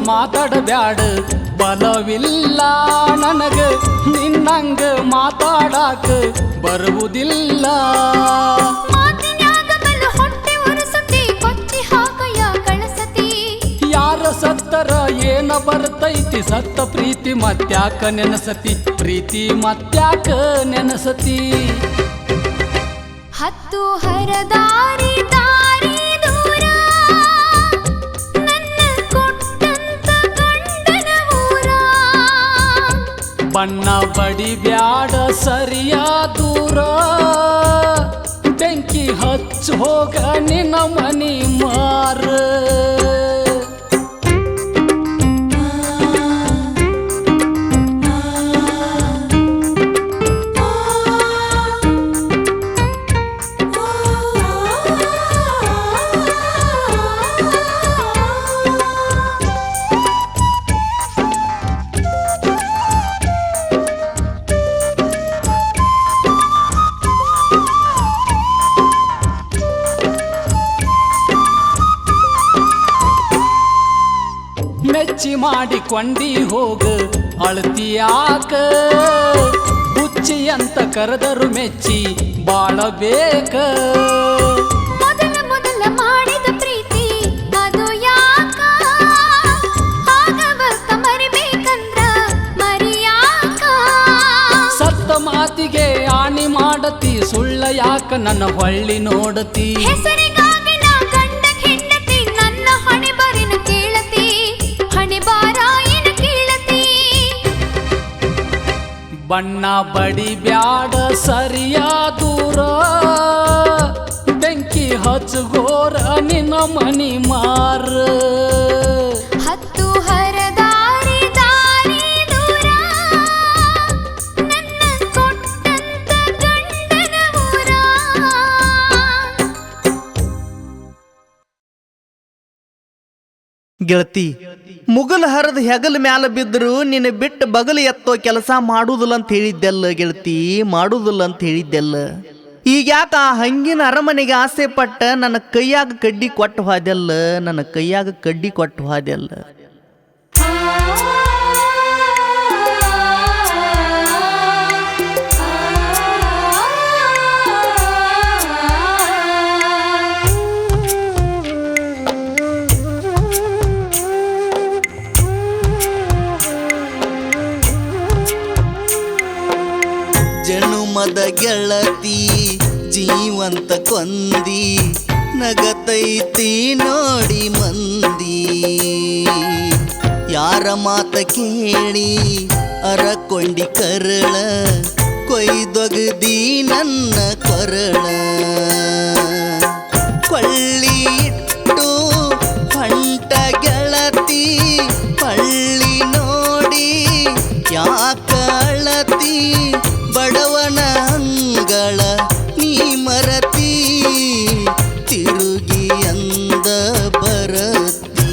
ಮಾತಾಡಬ್ಯಾಡ ಬಲವಿಲ್ಲ ನನಗ ನಿನ್ನಂಗ ಮಾತಾಡಾಕ ಬರುವುದಿಲ್ಲ. ಮಾತಿನ್ಯಾಗ ಬಲು ಹೊಟ್ಟೆ ಉರಸತಿ ಕೊಚ್ಚಿ ಹಾಕಯ್ಯ ಕಳಸತಿ. ಯಾರ ಸತ್ತರ ಪ್ರೀತಿ ಸತ್ತ ಪ್ರೀತಿ ಮತ್ಯಾಕ ನೆನಸತಿ ಪ್ರೀತಿ ಮತ್ಯಾಕ ನೆನಸತಿ ಹತ್ತು ಹರದಾರಿ ದಾರಿ ದೂರ ನನ್ನ ಕೊಟ್ಟಂತ ಗಂಡನ ಊರ ಬಣ್ಣ ಬಡಿ ಬ್ಯಾಡ ಸರಿಯ ದೂರ ಬೆಂಕಿ ಹಚ್ಚ ಹೋಗ ನಿನ್ನ ಮನಿ ಮಾರ ಮೆಚ್ಚಿ ಮಾಡಿಕೊಂಡಿ ಹೋಗ ಅಳತಿಯಾಕ ಹುಚ್ಚಿ ಅಂತ ಕರೆದರು ಮೆಚ್ಚಿ ಬಾಳಬೇಕ ಮೊದಲ ಮೊದಲ ಮಾಡಿದ ಪ್ರೀತಿ ಅದು ಯಾಕ ಆಗವರ್ತ ಮರಿಬೇಕಂದ್ರ ಮರಿಯಾಕ ಸತ್ತ ಮಾತಿಗೆ ಆಣಿ ಮಾಡತಿ ಸುಳ್ಳ ಯಾಕ ನನ್ನ ಹೊಳ್ಳಿ ನೋಡತಿ ಹೆಸರಿಗಾಗಿ ನಾ ಗಂಡ ಹೆಂಡತಿ ನನ್ನ ಹಣೆ ಬರಿನ ಕೇಳತಿ ಹಣೆ ಬಾರಾಯಿನ ಕೇಳತಿ ಬಣ್ಣ ಬಡಿ ಬ್ಯಾಡ ಸರಿಯ ದೂರ ಬೆಂಕಿ ಹಚ್ಚಗೋರ ನಿನ್ನ ಮನಿ ಮಾರ ಹತ್ತು ಹರದಾರಿ ದಾರಿ ದೂರ ನನ್ನ ಕೊಟ್ಟಂತ ಗಂಡನ ಊರ ಗೆಳತಿ ಮುಗಲ್ ಹರಿದ ಹೆಗಲ ಮ್ಯಾಲ ಬಿದ್ದರು ನಿನ್ನ ಬಿಟ್ಟು ಬಗಲು ಎತ್ತೋ ಕೆಲಸ ಮಾಡುವುದಿಲ್ಲ ಅಂತ ಹೇಳಿದ್ದೆಲ್ಲ ಗೆಳತಿ, ಮಾಡುವುದಿಲ್ಲ ಅಂತ ಹೇಳಿದ್ದೆಲ್ಲ. ಈಗ ಯಾಕ ಆ ಹಂಗಿನ ಅರಮನೆಗೆ ಆಸೆ ಪಟ್ಟ ನನ್ನ ಕೈಯಾಗ ಕಡ್ಡಿ ಕೊಟ್ಟು ಹೋದೆಲ್ಲ, ನನ್ನ ಕೈಯಾಗ ಕಡ್ಡಿ ಕೊಟ್ಟು ಹೋದೆಲ್ಲ. ಜನುಮದ ಗೆಳತಿ ಜೀವಂತ ಕೊಂದಿ ನಗತೈತಿ ನೋಡಿ ಮಂದಿ, ಯಾರ ಮಾತ ಕೇಳಿ ಅರಕೊಂಡಿ ಕರಳ ಕೊಯ್ದೊಗದಿ ನನ್ನ ಕೊರಳ. ಕೊಳ್ಳಿ ಇಟ್ಟು ಹೊಂಟ ಗೆಳತಿ ಪಳ್ಳಿ ನೋಡಿ ಯಾಕ ಅಳತಿ, ಬಡವನ ಅಂಗಳ ನೀ ಮರತಿ ತಿರುಗಿ ಅಂದ ಬರತಿ.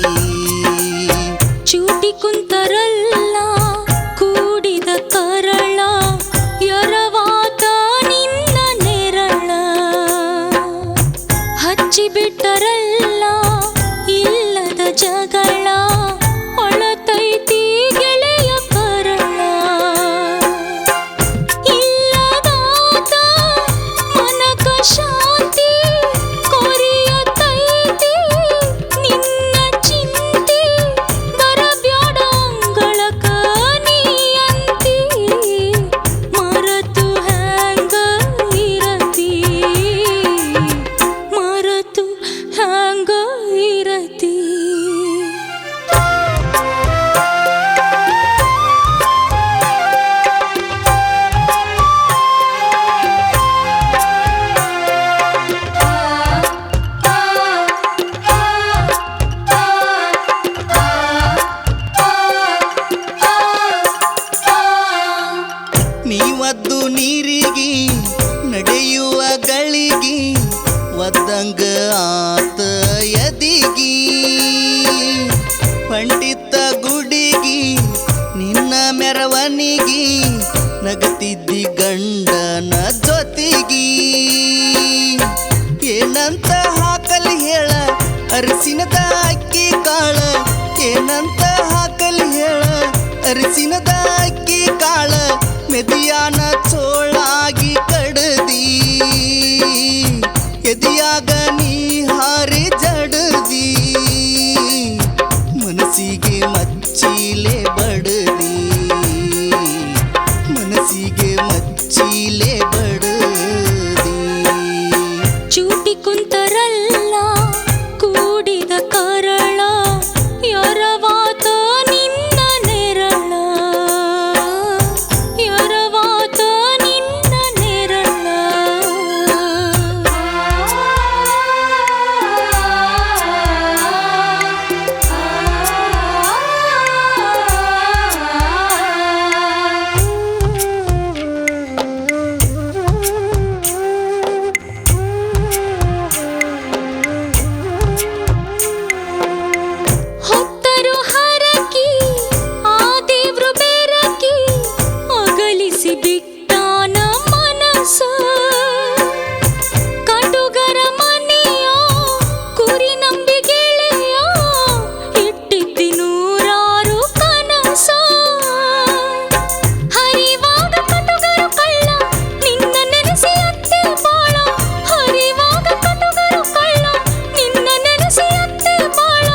ಚೂಟಿ ಕುಂತರಲ್ಲ ಕೂಡಿದ ಕರಳ ಎರವಾತ ನಿನ್ನ ನೆರಳ, ಹಚ್ಚಿ ಬಿಟ್ಟರಲ್ಲ ಇಲ್ಲದ ಜಗಳ ಒಳತೈತಿ ಗೆಳೆಯ ಕರಳ. ಇಲ್ಲದಾತ ಮನಕ ಶಾಂತಿ ಕೊರಿಯತೈತಿ ನಿನ್ನ ಚಿಂತೆ, ಬರಬ್ಯಾಡ ಅಂಗಳಕ ನೀ ಅಂತಿ, ಮರತು ಹ್ಯಾಂಗ ಇರತಿ, ಮರತು ಹ್ಯಾಂಗ ಇರತಿ. ನೀವದ್ದು ನೀರಿಗಿ ನಡೆಯುವ ಗಳಿಗಿ ಒದ್ದಂಗ ಆತ ಎದಿಗಿ, ಪಂಡಿತ ಗುಡಿಗಿ ನಿನ್ನ ಮೆರವಣಿಗಿ ನಗತಿದ್ದಿ ಗಂಡನ ಜೊತೆಗಿ. ಏನಂತ ಹಾಕಲಿ ಹೇಳ ಅರಸಿನದ ಅಕ್ಕಿ ಕಾಳ, ಏನಂತ ಹಾಕಲಿ ಹೇಳ ಅರಸಿನದ ಅಕ್ಕಿ ಕಾಳ, ಮೆದಿಯಾನ ಚೋಳಾಗಿ ಕಡದಿ ಎದಿಯಾಗ ನೀ ಹಾರಿ ಜಡದಿ, ಮನಸ್ಸಿಗೆ ಮಚ್ಚಿಲೆ ಬಡ ಚೀಲೆ ಬಡದಿ ಚೂಟಿ ಕುಂತರಲ್ಲ ಕೂಡಿದ ಕರಳ ಎರವಾತ ನಿನ್ನ ನೆರಳ ಎರವಾತ ನಿನ್ನ ನೆರಳ ಹೊತ್ತರು ಹರಕಿ ಆ ದೇವ್ರು ಬೆರಕಿ ಅಗಲಿಸಿ ಬಿಟ್ಟಾನ ಮನಸ ಕಟುಗರ ಮನೆಯ ಕುರಿ ನಂಬಿ ಗೆಳೆಯ ಇಟ್ಟಿದ್ದಿ ನೂರಾರು ಕನಸ ಹರಿವಾಗ ಕಟುಗರು ಕಳ್ಳ ನಿನ್ನ ನೆನೆಸಿ ಅತ್ತೆ ಬಾಳ ಹರಿವಾಗ ಕಟುಗರು ಕಳ್ಳ ನಿನ್ನ ನೆನೆಸಿ ಅತ್ತೆ ಬಾಳ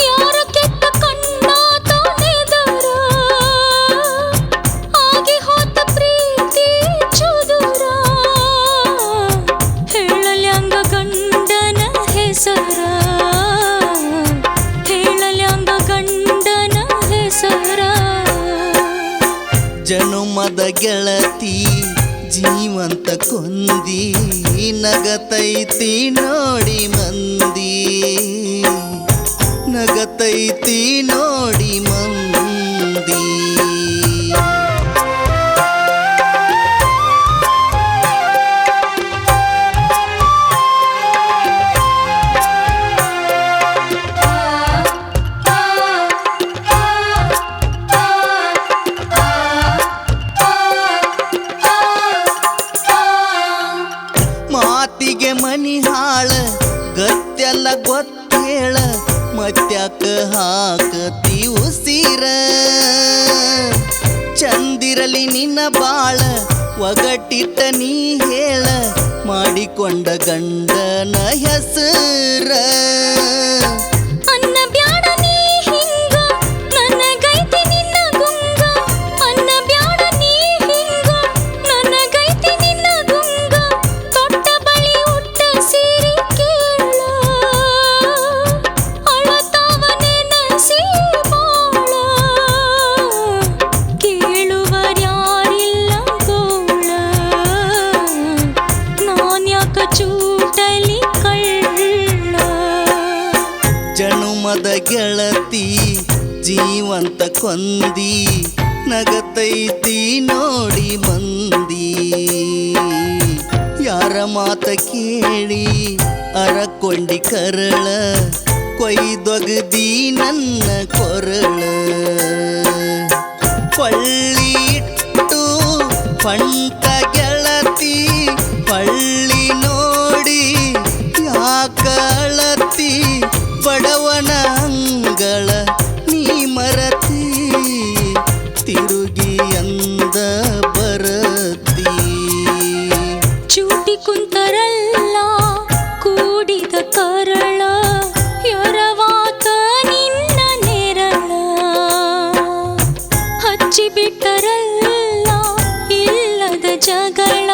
ಯಾರ ಕೆಟ್ಟ ಕಣ್ಣಾತ ನೆದರ ಆಗಿ ಹೋತ ಪ್ರೀತಿ ಚುದುರ ಹೇಳಲ್ಯಾಂಗ ಗಂಡನ ಹೆಸರ ಹೇಳಲ್ಯಾಂಗ ಗಂಡನ ಹೆಸರ ಜನುಮದ ಗೆಳತಿ ಜೀವಂತ ಕೊಂದಿ ನಗತೈತಿ ನೋಡಿ ಮಂದಿ ನಗತೈತಿ ನೋಡಿ ಮಂದಿ ಮಾತಿಗೆ ಮನಿ ಹಾಳ ಗತ್ತೆಲ್ಲ ಗೊತ್ತೇಳ ಮತ್ಯಾಕ ಹಾಕತಿ ಉಸಿರ ಚಂದಿರಲಿ ನಿನ್ನ ಬಾಳ ಒಗಟಿಟ್ಟ ನೀ ಹೇಳ ಮಾಡಿಕೊಂಡ ಗಂಡನ ಹೆಸರ ಅನ್ನ ಬ್ಯಾಡ ನೀ ಹಿಂಗ ನನಗೈತಿ ನಿನ್ನ ಗುಂಗ ಅನ್ನ ಬ್ಯಾಡ ನೀ ಹಿಂಗ ನನಗೈತಿ ನಿನ್ನ ಗುಂಗ ತೊಟ್ಟ ಬಳಿ ಉಟ್ಟ ಸೀರೆ ಕೇಳ ಅಳತಾವ ನೆನಸಿ ಬಾಳ ಕೇಳುವರ್ಯಾರಿಲ್ಲ ಗೋಳ ನಾನ್ಯಾಕ ಚೂಟಲಿ ಕಳ್ಳ ಜನುಮದ ಗೆಳತಿ ಜೀವಂತ ಕೊಂದಿ ನಗತೈತಿ ನೋಡಿ ಮಂದಿ ಯಾರ ಮಾತ ಕೇಳಿ ಅರಕೊಂಡಿ ಕರಳ ಕೊಯ್ದೊಗದಿ ನನ್ನ ಕೊರಳ ಕೊಳ್ಳಿಟ್ಟು ಪಂಟ ಗೆಳತಿ ಪಳ್ಳಿ ನೋಡಿ ಯಾಕಳತಿ ಬಡವನ ಅಂಗಳ ನೀ ಮರತಿ ತಿರುಗಿ ಅಂದ ಬರತಿ ಚೂಟಿ ಕುಂತರಲ್ಲ ಕೂಡಿದ ಕರಳ ಎರವಾತ ನಿನ್ನ ನೆರಳ ಹಚ್ಚಿ ಬಿಟ್ಟರಲ್ಲ ಇಲ್ಲದ ಜಗಳ